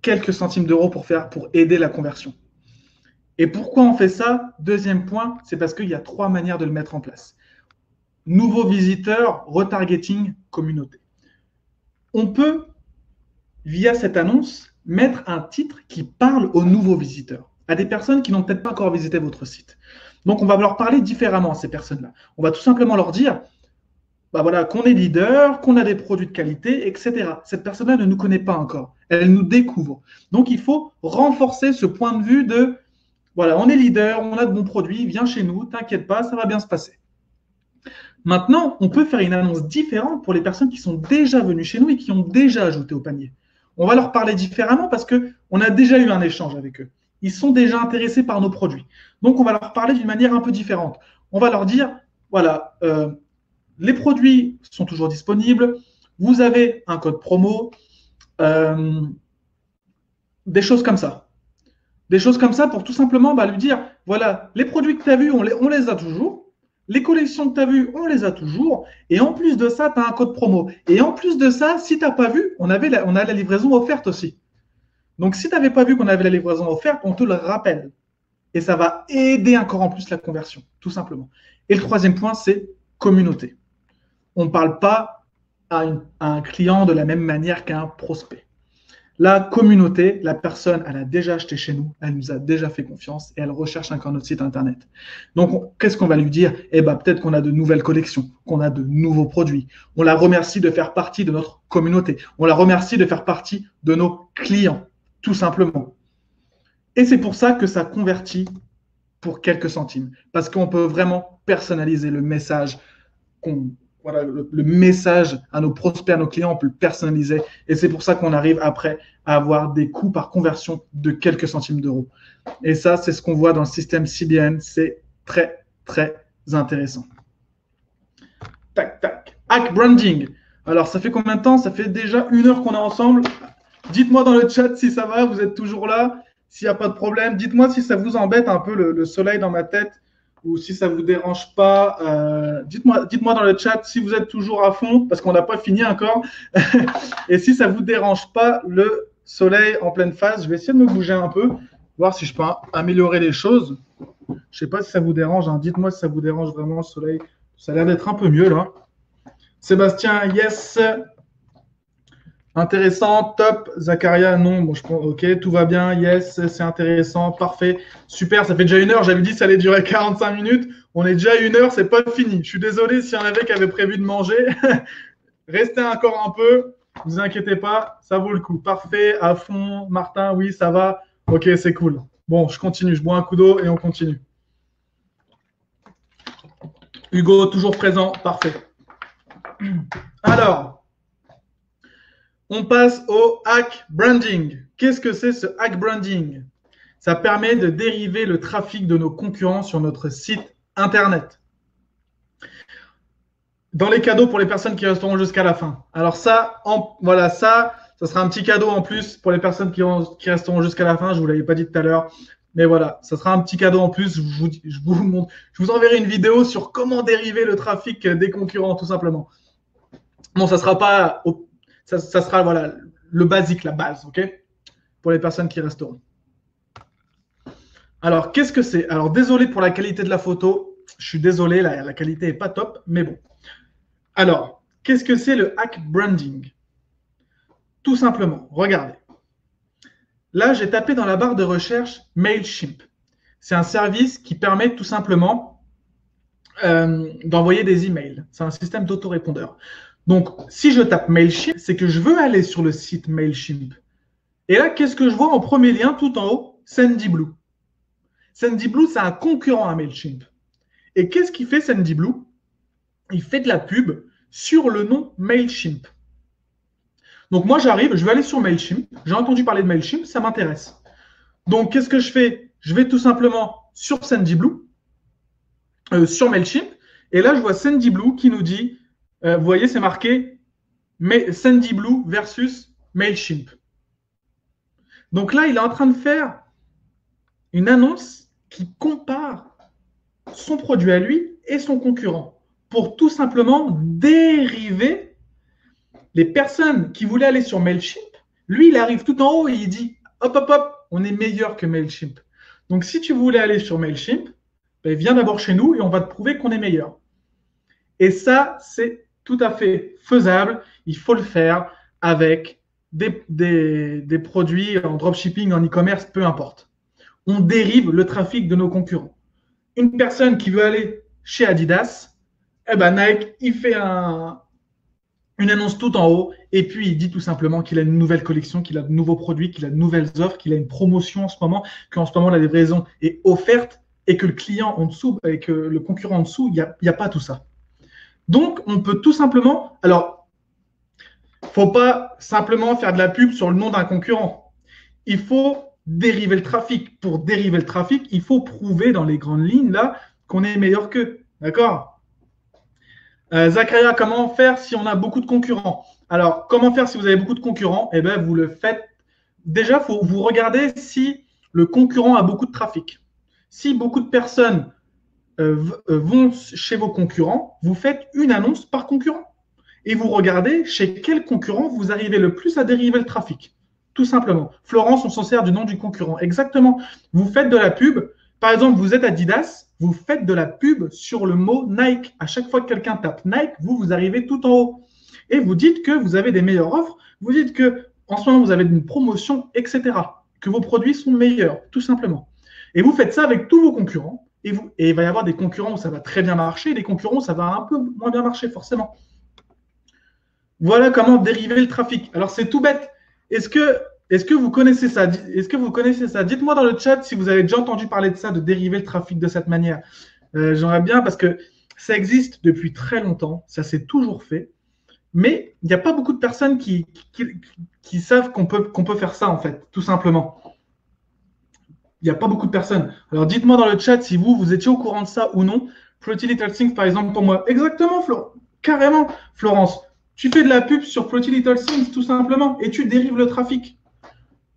[SPEAKER 1] quelques centimes d'euros pour aider la conversion. Et pourquoi on fait ça? Deuxième point, c'est parce qu'il y a 3 manières de le mettre en place. Nouveaux visiteurs, retargeting, communauté. On peut, via cette annonce, mettre un titre qui parle aux nouveaux visiteurs, à des personnes qui n'ont peut-être pas encore visité votre site. Donc, on va leur parler différemment à ces personnes-là. On va tout simplement leur dire voilà, qu'on est leader, qu'on a des produits de qualité, etc. Cette personne-là ne nous connaît pas encore. Elle nous découvre. Donc, il faut renforcer ce point de vue de voilà, on est leader, on a de bons produits, viens chez nous, t'inquiète pas, ça va bien se passer. Maintenant, on peut faire une annonce différente pour les personnes qui sont déjà venues chez nous et qui ont déjà ajouté au panier. On va leur parler différemment parce qu'on a déjà eu un échange avec eux. Ils sont déjà intéressés par nos produits. Donc, on va leur parler d'une manière un peu différente. On va leur dire, voilà, les produits sont toujours disponibles, vous avez un code promo, des choses comme ça. Des choses comme ça pour tout simplement lui dire, voilà, les produits que tu as vus, on les a toujours. Les collections que tu as vues, on les a toujours. Et en plus de ça, tu as un code promo. Et en plus de ça, si tu n'as pas vu, on a la livraison offerte aussi. Donc, si tu n'avais pas vu qu'on avait la livraison offerte, on te le rappelle. Et ça va aider encore en plus la conversion, tout simplement. Et le troisième point, c'est communauté. On ne parle pas à un client de la même manière qu'à un prospect. La communauté, la personne, elle a déjà acheté chez nous, elle nous a déjà fait confiance et elle recherche encore notre site internet. Donc, qu'est-ce qu'on va lui dire? Peut-être qu'on a de nouvelles collections, qu'on a de nouveaux produits. On la remercie de faire partie de notre communauté. On la remercie de faire partie de nos clients, tout simplement. Et c'est pour ça que ça convertit pour quelques centimes, parce qu'on peut vraiment personnaliser le message voilà, le message à nos prospects, à nos clients, on peut le personnaliser. Et c'est pour ça qu'on arrive après à avoir des coûts par conversion de quelques centimes d'euros. Et ça, c'est ce qu'on voit dans le système CBN. C'est très, très intéressant. Tac, tac. Hack branding. Alors, ça fait combien de temps? Ça fait déjà 1 heure qu'on est ensemble. Dites-moi dans le chat si ça va, vous êtes toujours là. S'il n'y a pas de problème, dites-moi si ça vous embête un peu le soleil dans ma tête. Ou si ça ne vous dérange pas, dites-moi dans le chat si vous êtes toujours à fond, parce qu'on n'a pas fini encore. Et si ça ne vous dérange pas, le soleil en pleine face, je vais essayer de me bouger un peu, voir si je peux améliorer les choses. Je ne sais pas si ça vous dérange. Hein. Dites-moi si ça vous dérange vraiment le soleil. Ça a l'air d'être un peu mieux là. Sébastien, yes. Intéressant, top. Zakaria, non. Bon, je pense, ok, tout va bien. Yes, c'est intéressant, parfait. Super, ça fait déjà 1 heure. J'avais dit que ça allait durer 45 minutes. On est déjà à 1 heure, c'est pas fini. Je suis désolé s'il y en avait qui avaient prévu de manger. Restez encore un peu. Ne vous inquiétez pas, ça vaut le coup. Parfait, à fond. Martin, oui, ça va. Ok, c'est cool. Bon, je continue. Je bois un coup d'eau et on continue. Hugo, toujours présent. Parfait. Alors. On passe au hack branding. Qu'est-ce que c'est ce hack branding? Ça permet de dériver le trafic de nos concurrents sur notre site internet. Dans les cadeaux pour les personnes qui resteront jusqu'à la fin. Alors ça, voilà, ça sera un petit cadeau en plus pour les personnes qui resteront jusqu'à la fin. Je ne vous l'avais pas dit tout à l'heure. Mais voilà, ça sera un petit cadeau en plus. Je vous enverrai une vidéo sur comment dériver le trafic des concurrents, tout simplement. Bon, ça sera pas... Ça sera voilà, le basique, la base, ok? Pour les personnes qui resteront. Alors, qu'est-ce que c'est? Alors, désolé pour la qualité de la photo. Je suis désolé, la qualité n'est pas top, mais bon. Alors, qu'est-ce que c'est le hack branding? Tout simplement, regardez. Là, j'ai tapé dans la barre de recherche Mailchimp. C'est un service qui permet tout simplement d'envoyer des emails. C'est un système d'autorépondeur. Donc, si je tape Mailchimp, c'est que je veux aller sur le site Mailchimp. Et là, qu'est-ce que je vois en premier lien tout en haut? Sendinblue. Sendinblue, c'est un concurrent à Mailchimp. Et qu'est-ce qu'il fait Sendinblue? Il fait de la pub sur le nom Mailchimp. Donc, moi, j'arrive, je vais aller sur Mailchimp. J'ai entendu parler de Mailchimp, ça m'intéresse. Donc, qu'est-ce que je fais? Je vais tout simplement sur Sendinblue, sur Mailchimp. Et là, je vois Sendinblue qui nous dit... vous voyez, c'est marqué Sendinblue versus Mailchimp. Donc là, il est en train de faire une annonce qui compare son produit à lui et son concurrent pour tout simplement dériver les personnes qui voulaient aller sur Mailchimp. Lui, il arrive tout en haut et il dit hop, hop, hop, on est meilleur que Mailchimp. Donc, si tu voulais aller sur Mailchimp, ben, viens d'abord chez nous et on va te prouver qu'on est meilleur. Et ça, c'est tout à fait faisable. Il faut le faire avec des produits en dropshipping, en e-commerce, peu importe. On dérive le trafic de nos concurrents. Une personne qui veut aller chez Adidas, eh ben Nike, il fait une annonce tout en haut et puis il dit tout simplement qu'il a une nouvelle collection, qu'il a de nouveaux produits, qu'il a de nouvelles offres, qu'il a une promotion en ce moment, qu'en ce moment la livraison est offerte et que le client en dessous et que le concurrent en dessous, il n'y a pas tout ça. Donc, on peut tout simplement. Alors, il ne faut pas simplement faire de la pub sur le nom d'un concurrent. Il faut dériver le trafic. Pour dériver le trafic, il faut prouver dans les grandes lignes là qu'on est meilleur qu'eux. D'accord Zakaria, comment faire si on a beaucoup de concurrents? Alors, comment faire si vous avez beaucoup de concurrents? Eh bien, vous le faites. Déjà, il faut vous regarder si le concurrent a beaucoup de trafic. Si beaucoup de personnes vont chez vos concurrents, vous faites une annonce par concurrent. Et vous regardez chez quel concurrent vous arrivez le plus à dériver le trafic. Tout simplement. Florence, on s'en sert du nom du concurrent. Exactement. Vous faites de la pub. Par exemple, vous êtes Adidas, vous faites de la pub sur le mot Nike. À chaque fois que quelqu'un tape Nike, vous arrivez tout en haut. Et vous dites que vous avez des meilleures offres. Vous dites que en ce moment, vous avez une promotion, etc. Que vos produits sont meilleurs, tout simplement. Et vous faites ça avec tous vos concurrents. Et il va y avoir des concurrents où ça va très bien marcher, et des concurrents où ça va un peu moins bien marcher, forcément. Voilà comment dériver le trafic. Alors, c'est tout bête. Est-ce que vous connaissez ça? Est-ce que vous connaissez ça? Dites-moi dans le chat si vous avez déjà entendu parler de ça, de dériver le trafic de cette manière. J'aimerais bien parce que ça existe depuis très longtemps, ça s'est toujours fait, mais il n'y a pas beaucoup de personnes qui savent qu'on peut faire ça, en fait, tout simplement. Il n'y a pas beaucoup de personnes. Alors, dites-moi dans le chat si vous étiez au courant de ça ou non. Pretty Little Things, par exemple, pour moi. Exactement, carrément, Florence. Tu fais de la pub sur Pretty Little Things, tout simplement, et tu dérives le trafic.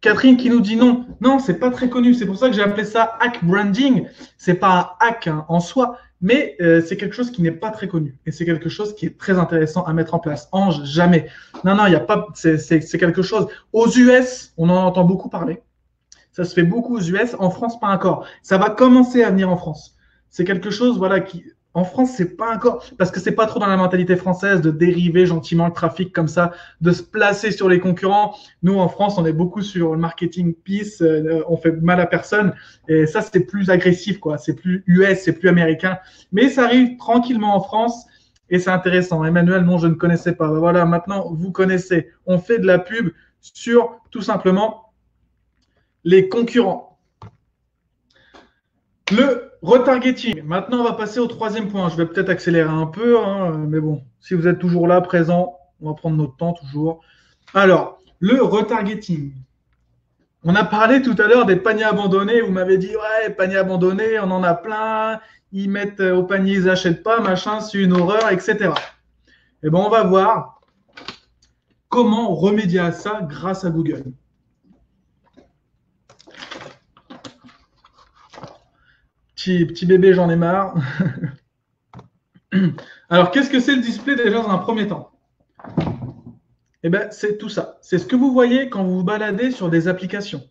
[SPEAKER 1] Catherine qui nous dit non. Non, c'est pas très connu. C'est pour ça que j'ai appelé ça hack branding. C'est pas un hack en soi, mais c'est quelque chose qui n'est pas très connu. Et c'est quelque chose qui est très intéressant à mettre en place. Ange, jamais. Non, il n'y a pas. C'est quelque chose. Aux US, on en entend beaucoup parler. Ça se fait beaucoup aux US. En France, pas encore. Ça va commencer à venir en France. C'est quelque chose, voilà, qui. En France, c'est pas encore, parce que c'est pas trop dans la mentalité française de dériver gentiment le trafic comme ça, de se placer sur les concurrents. Nous, en France, on est beaucoup sur le marketing peace, on fait mal à personne, et ça, c'est plus agressif, quoi. C'est plus US, c'est plus américain. Mais ça arrive tranquillement en France, et c'est intéressant. Emmanuel, non, je ne connaissais pas. Voilà, maintenant, vous connaissez. On fait de la pub sur, tout simplement, les concurrents. Le retargeting. Maintenant, on va passer au troisième point. Je vais peut-être accélérer un peu, hein, mais bon, si vous êtes toujours là, présent, on va prendre notre temps toujours. Alors, le retargeting. On a parlé tout à l'heure des paniers abandonnés. Vous m'avez dit, ouais, paniers abandonnés, on en a plein. Ils mettent au panier, ils n'achètent pas, machin, c'est une horreur, etc. Eh bien, on va voir comment remédier à ça grâce à Google. Petit bébé, j'en ai marre. Alors, qu'est-ce que c'est le display déjà dans un premier temps? Eh bien, c'est tout ça. C'est ce que vous voyez quand vous vous baladez sur des applications.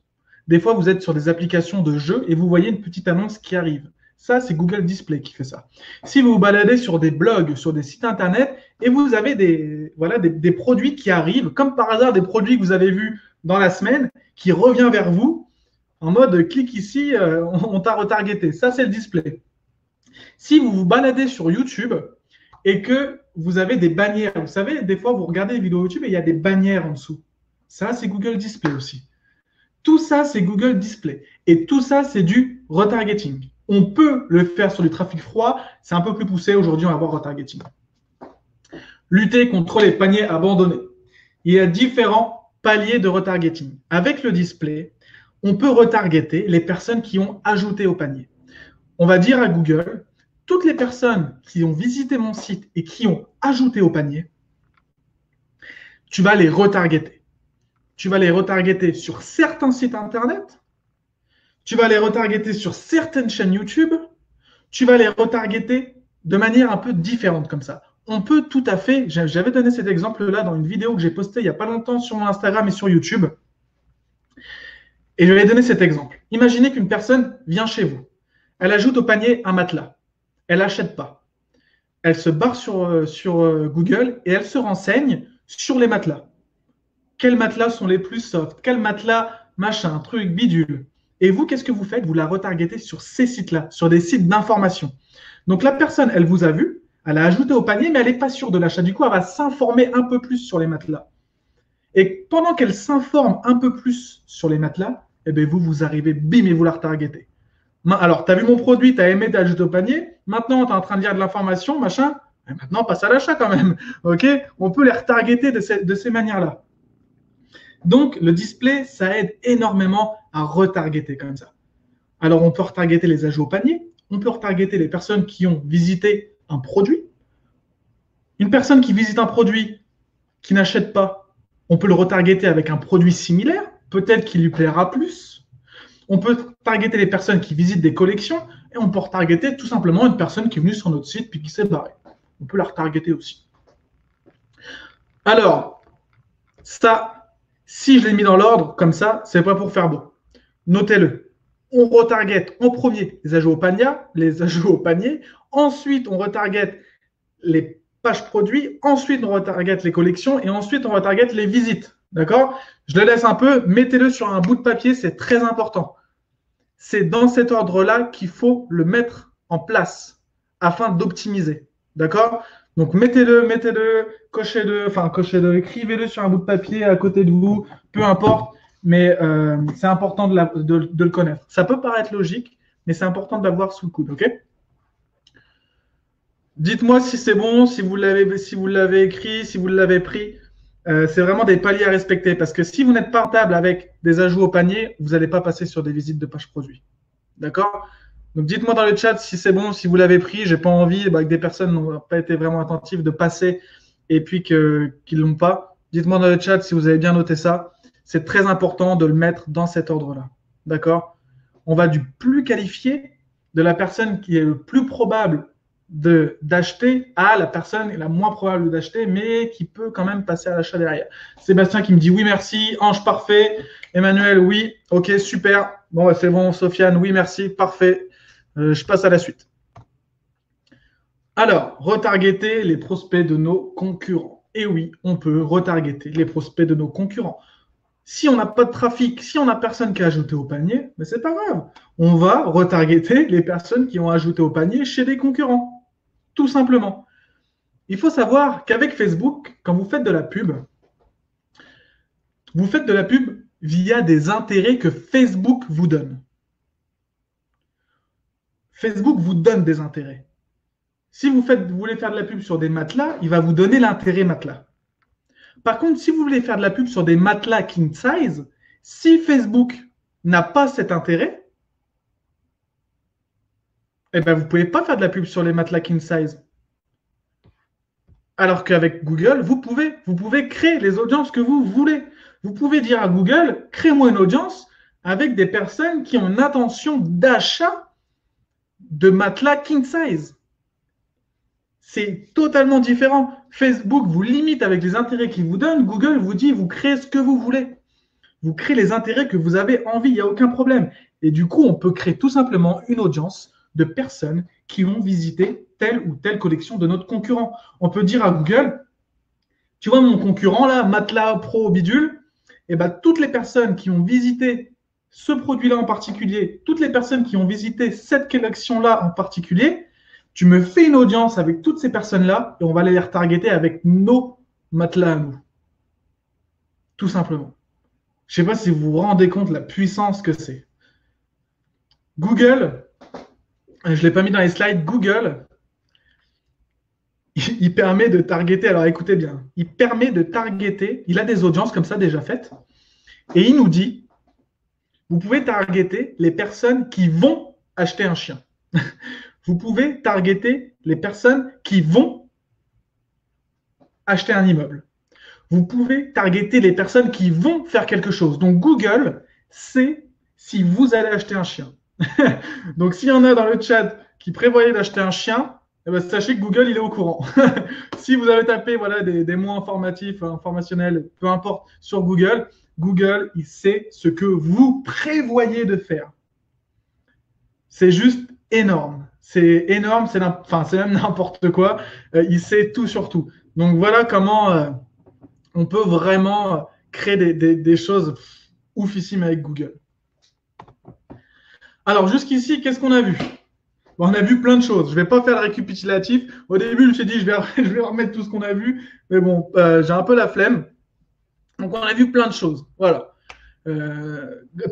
[SPEAKER 1] Des fois, vous êtes sur des applications de jeux et vous voyez une petite annonce qui arrive. Ça, c'est Google Display qui fait ça. Si vous vous baladez sur des blogs, sur des sites internet et vous avez des produits qui arrivent, comme par hasard des produits que vous avez vus dans la semaine, qui revient vers vous, en mode clique ici, on t'a retargeté. Ça, c'est le display. Si vous vous baladez sur YouTube et que vous avez des bannières, vous savez, des fois, vous regardez des vidéos YouTube et il y a des bannières en dessous. Ça, c'est Google Display aussi. Tout ça, c'est Google Display. Et tout ça, c'est du retargeting. On peut le faire sur du trafic froid. C'est un peu plus poussé. Aujourd'hui, on va voir retargeting. Lutter contre les paniers abandonnés. Il y a différents paliers de retargeting. Avec le display, on peut retargeter les personnes qui ont ajouté au panier. On va dire à Google, toutes les personnes qui ont visité mon site et qui ont ajouté au panier, tu vas les retargeter. tu vas les retargeter sur certains sites internet, tu vas les retargeter sur certaines chaînes YouTube, tu vas les retargeter de manière un peu différente comme ça. On peut tout à fait, j'avais donné cet exemple-là dans une vidéo que j'ai postée il n'y a pas longtemps sur mon Instagram et sur YouTube, et je vais donner cet exemple. Imaginez qu'une personne vient chez vous, elle ajoute au panier un matelas, elle n'achète pas. Elle se barre sur Google et elle se renseigne sur les matelas. Quels matelas sont les plus soft? Quels matelas, machin, truc, bidule? Et vous, qu'est-ce que vous faites? Vous la retargetez sur ces sites-là, sur des sites d'information. Donc la personne, elle vous a vu, elle a ajouté au panier, mais elle n'est pas sûre de l'achat. Du coup, elle va s'informer un peu plus sur les matelas. Et pendant qu'elle s'informe un peu plus sur les matelas, eh bien vous arrivez, bim, et vous la retargetez. Alors, tu as vu mon produit, tu as aimé, tu as ajouté au panier. Maintenant, tu es en train de lire de l'information, machin. Et maintenant, passe à l'achat quand même. OK? On peut les retargeter de ces manières-là. Donc, le display, ça aide énormément à retargeter comme ça. Alors, on peut retargeter les ajouts au panier. On peut retargeter les personnes qui ont visité un produit. Une personne qui visite un produit qui n'achète pas, on peut le retargeter avec un produit similaire. Peut-être qu'il lui plaira plus. On peut targeter les personnes qui visitent des collections et on peut retargeter tout simplement une personne qui est venue sur notre site puis qui s'est barrée. On peut la retargeter aussi. Alors, ça, si je l'ai mis dans l'ordre, comme ça, c'est pas pour faire beau. Notez-le. On retarget en premier les ajouts au panier. Ensuite, on retarget les pages produits. Ensuite, on retarget les collections. Et ensuite, on retarget les visites. D'accord? Je le laisse un peu. Mettez-le sur un bout de papier. C'est très important. C'est dans cet ordre-là qu'il faut le mettre en place afin d'optimiser. D'accord? Donc, mettez-le, cochez-le, écrivez-le sur un bout de papier à côté de vous, peu importe, mais c'est important de le connaître. Ça peut paraître logique, mais c'est important de l'avoir sous le coude, ok? Dites-moi si c'est bon, si vous l'avez écrit, si vous l'avez pris. C'est vraiment des paliers à respecter parce que si vous n'êtes pas rentable avec des ajouts au panier, vous n'allez pas passer sur des visites de pages produits. D'accord? Donc dites-moi dans le chat si c'est bon, si vous l'avez pris. J'ai pas envie que des personnes n'ont pas été vraiment attentives de passer et puis qu'ils ne l'ont pas. Dites-moi dans le chat si vous avez bien noté ça. C'est très important de le mettre dans cet ordre-là. D'accord? On va du plus qualifié, de la personne qui est le plus probable d'acheter à la personne la moins probable d'acheter, mais qui peut quand même passer à l'achat derrière. Sébastien qui me dit oui, merci. Ange, parfait. Emmanuel, oui. Ok, super. Bon, c'est bon. Sofiane, oui, merci. Parfait. Je passe à la suite. Alors, retargeter les prospects de nos concurrents. Et oui, on peut retargeter les prospects de nos concurrents. Si on n'a pas de trafic, si on n'a personne qui a ajouté au panier, mais c'est pas grave. On va retargeter les personnes qui ont ajouté au panier chez des concurrents. Tout simplement. Il faut savoir qu'avec Facebook, quand vous faites de la pub via des intérêts que Facebook vous donne. Facebook vous donne des intérêts. Si vous voulez faire de la pub sur des matelas, il va vous donner l'intérêt matelas. Par contre, si vous voulez faire de la pub sur des matelas king size, si Facebook n'a pas cet intérêt, eh ben vous ne pouvez pas faire de la pub sur les matelas king size. Alors qu'avec Google, vous pouvez créer les audiences que vous voulez. Vous pouvez dire à Google, crée-moi une audience avec des personnes qui ont une intention d'achat de matelas king size. C'est totalement différent. Facebook vous limite avec les intérêts qu'il vous donne. Google vous dit, vous créez ce que vous voulez. Vous créez les intérêts que vous avez envie, il n'y a aucun problème. Et du coup, on peut créer tout simplement une audience de personnes qui ont visité telle ou telle collection de notre concurrent. On peut dire à Google, tu vois mon concurrent là, Matelas Pro Bidule, et ben, toutes les personnes qui ont visité ce produit-là en particulier, toutes les personnes qui ont visité cette collection-là en particulier, tu me fais une audience avec toutes ces personnes-là et on va les retargeter avec nos matelas à nous. Tout simplement. Je ne sais pas si vous vous rendez compte de la puissance que c'est. Google, je ne l'ai pas mis dans les slides, Google, il permet de targeter, alors écoutez bien, il permet de targeter, il a des audiences comme ça déjà faites, et il nous dit, vous pouvez targeter les personnes qui vont acheter un chien. Vous pouvez targeter les personnes qui vont acheter un immeuble. vous pouvez targeter les personnes qui vont faire quelque chose. Donc, Google sait si vous allez acheter un chien. Donc, s'il y en a dans le chat qui prévoyaient d'acheter un chien, eh ben, sachez que Google, il est au courant. Si vous avez tapé voilà, des mots informatifs, informationnels, peu importe, sur Google, Google, il sait ce que vous prévoyez de faire. C'est juste énorme. C'est énorme, c'est même n'importe quoi. Il sait tout sur tout. Donc, voilà comment on peut vraiment créer des choses oufissimes avec Google. Alors, jusqu'ici, qu'est-ce qu'on a vu? Bon, on a vu plein de choses. Je ne vais pas faire le récapitulatif. Au début, je me suis dit, je vais remettre tout ce qu'on a vu. Mais bon, j'ai un peu la flemme. Donc, on a vu plein de choses. Voilà.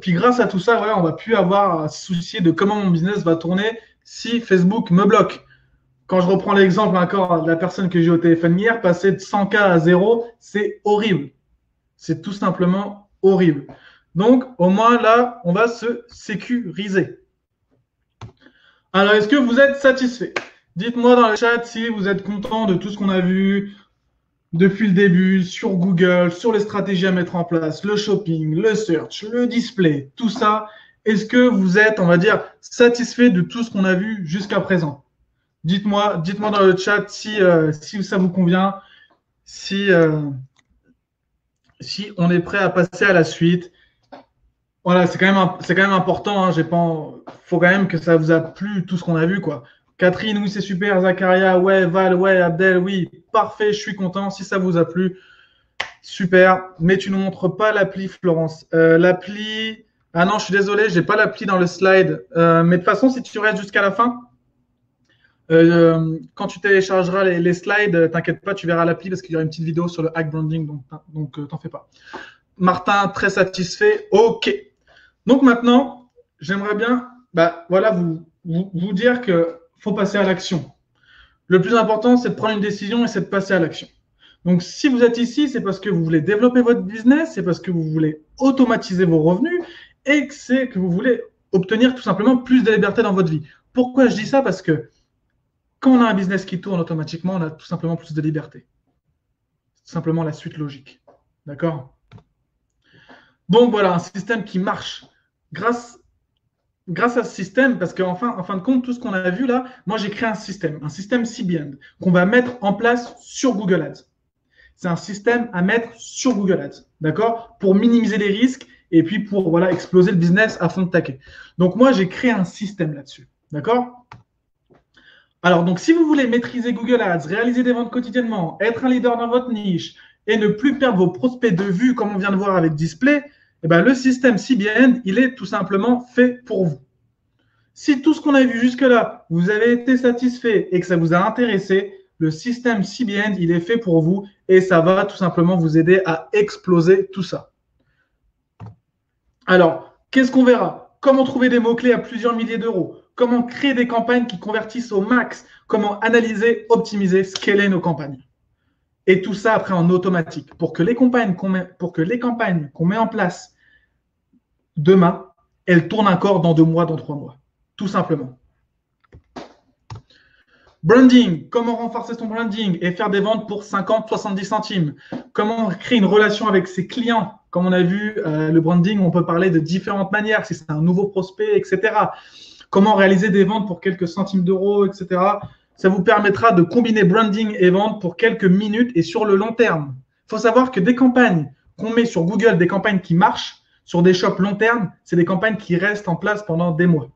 [SPEAKER 1] Puis, grâce à tout ça, voilà, on va plus avoir à se soucier de comment mon business va tourner si Facebook me bloque. Quand je reprends l'exemple encore de la personne que j'ai au téléphone hier, passer de 100K à 0, c'est horrible. C'est tout simplement horrible. Donc, au moins là, on va se sécuriser. Alors, est-ce que vous êtes satisfait? Dites-moi dans le chat si vous êtes content de tout ce qu'on a vu depuis le début sur Google, sur les stratégies à mettre en place, le shopping, le search, le display, tout ça. Est-ce que vous êtes, on va dire, satisfait de tout ce qu'on a vu jusqu'à présent? Dites-moi dans le chat si ça vous convient, si on est prêt à passer à la suite. Voilà, c'est quand même important. Hein, faut quand même que ça vous a plu tout ce qu'on a vu, quoi. Catherine, oui, c'est super. Zacharia, ouais. Val, ouais. Abdel, oui. Parfait, je suis content. Si ça vous a plu, super. Mais tu ne nous montres pas l'appli, Florence. L'appli. Ah non, je suis désolé, j'ai pas l'appli dans le slide. Mais de toute façon, si tu restes jusqu'à la fin, quand tu téléchargeras les slides, t'inquiète pas, tu verras l'appli parce qu'il y aura une petite vidéo sur le hack branding, donc t'en fais pas. Martin, très satisfait. OK. Donc maintenant, j'aimerais bien voilà, vous dire qu'il faut passer à l'action. Le plus important, c'est de prendre une décision et c'est de passer à l'action. Donc, si vous êtes ici, c'est parce que vous voulez développer votre business, c'est parce que vous voulez automatiser vos revenus et que c'est que vous voulez obtenir tout simplement plus de liberté dans votre vie. Pourquoi je dis ça? Parce que quand on a un business qui tourne automatiquement, on a tout simplement plus de liberté. C'est simplement la suite logique. D'accord? Donc voilà, un système qui marche grâce à ce système, parce qu'en fin de compte, tout ce qu'on a vu là, moi j'ai créé un système CBN qu'on va mettre en place sur Google Ads. C'est un système à mettre sur Google Ads, d'accord? Pour minimiser les risques et puis pour voilà, exploser le business à fond de taquet. Donc moi j'ai créé un système là-dessus, d'accord? Alors donc si vous voulez maîtriser Google Ads, réaliser des ventes quotidiennement, être un leader dans votre niche et ne plus perdre vos prospects de vue comme on vient de voir avec Display, eh ben, le système CBN, il est tout simplement fait pour vous. Si tout ce qu'on a vu jusque-là, vous avez été satisfait et que ça vous a intéressé, le système CBN, il est fait pour vous et ça va tout simplement vous aider à exploser tout ça. Alors, qu'est-ce qu'on verra? Comment trouver des mots-clés à plusieurs milliers d'euros? Comment créer des campagnes qui convertissent au max? Comment analyser, optimiser, scaler nos campagnes? Et tout ça après en automatique pour que les campagnes qu'on met en place demain, elles tournent encore dans 2 mois, dans 3 mois. Tout simplement. Branding, comment renforcer son branding et faire des ventes pour 50, 70 centimes. Comment créer une relation avec ses clients. Comme on a vu, le branding, on peut parler de différentes manières, si c'est un nouveau prospect, etc. Comment réaliser des ventes pour quelques centimes d'euros, etc. Ça vous permettra de combiner branding et vente pour quelques minutes et sur le long terme. Il faut savoir que des campagnes qu'on met sur Google, des campagnes qui marchent, sur des shops long terme, c'est des campagnes qui restent en place pendant des mois.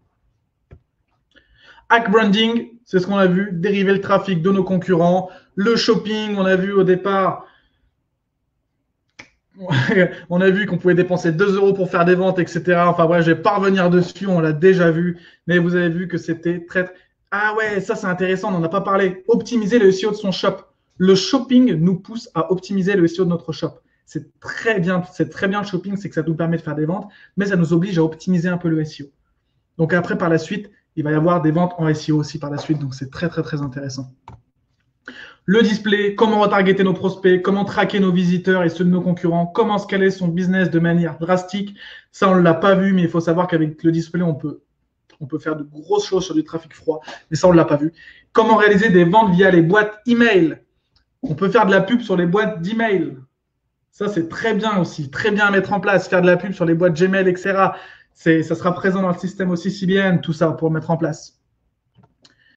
[SPEAKER 1] Hack branding, c'est ce qu'on a vu, dériver le trafic de nos concurrents. Le shopping, on a vu au départ, on a vu qu'on pouvait dépenser 2 euros pour faire des ventes, etc. Enfin bref, je ne vais pas revenir dessus, on l'a déjà vu. Mais vous avez vu que c'était très... Ah ouais, ça c'est intéressant, on n'en a pas parlé. Optimiser le SEO de son shop. Le shopping nous pousse à optimiser le SEO de notre shop. C'est très bien le shopping, c'est que ça nous permet de faire des ventes, mais ça nous oblige à optimiser un peu le SEO. Donc après, par la suite, il va y avoir des ventes en SEO aussi par la suite, donc c'est très, très, très intéressant. Le display, comment retargeter nos prospects, comment traquer nos visiteurs et ceux de nos concurrents, comment scaler son business de manière drastique. Ça, on ne l'a pas vu, mais il faut savoir qu'avec le display, on peut faire de grosses choses sur du trafic froid, mais ça, on ne l'a pas vu. Comment réaliser des ventes via les boîtes email. On peut faire de la pub sur les boîtes d'email. Ça, c'est très bien aussi, très bien à mettre en place, faire de la pub sur les boîtes Gmail, etc. Ça sera présent dans le système aussi CBN, tout ça pour mettre en place.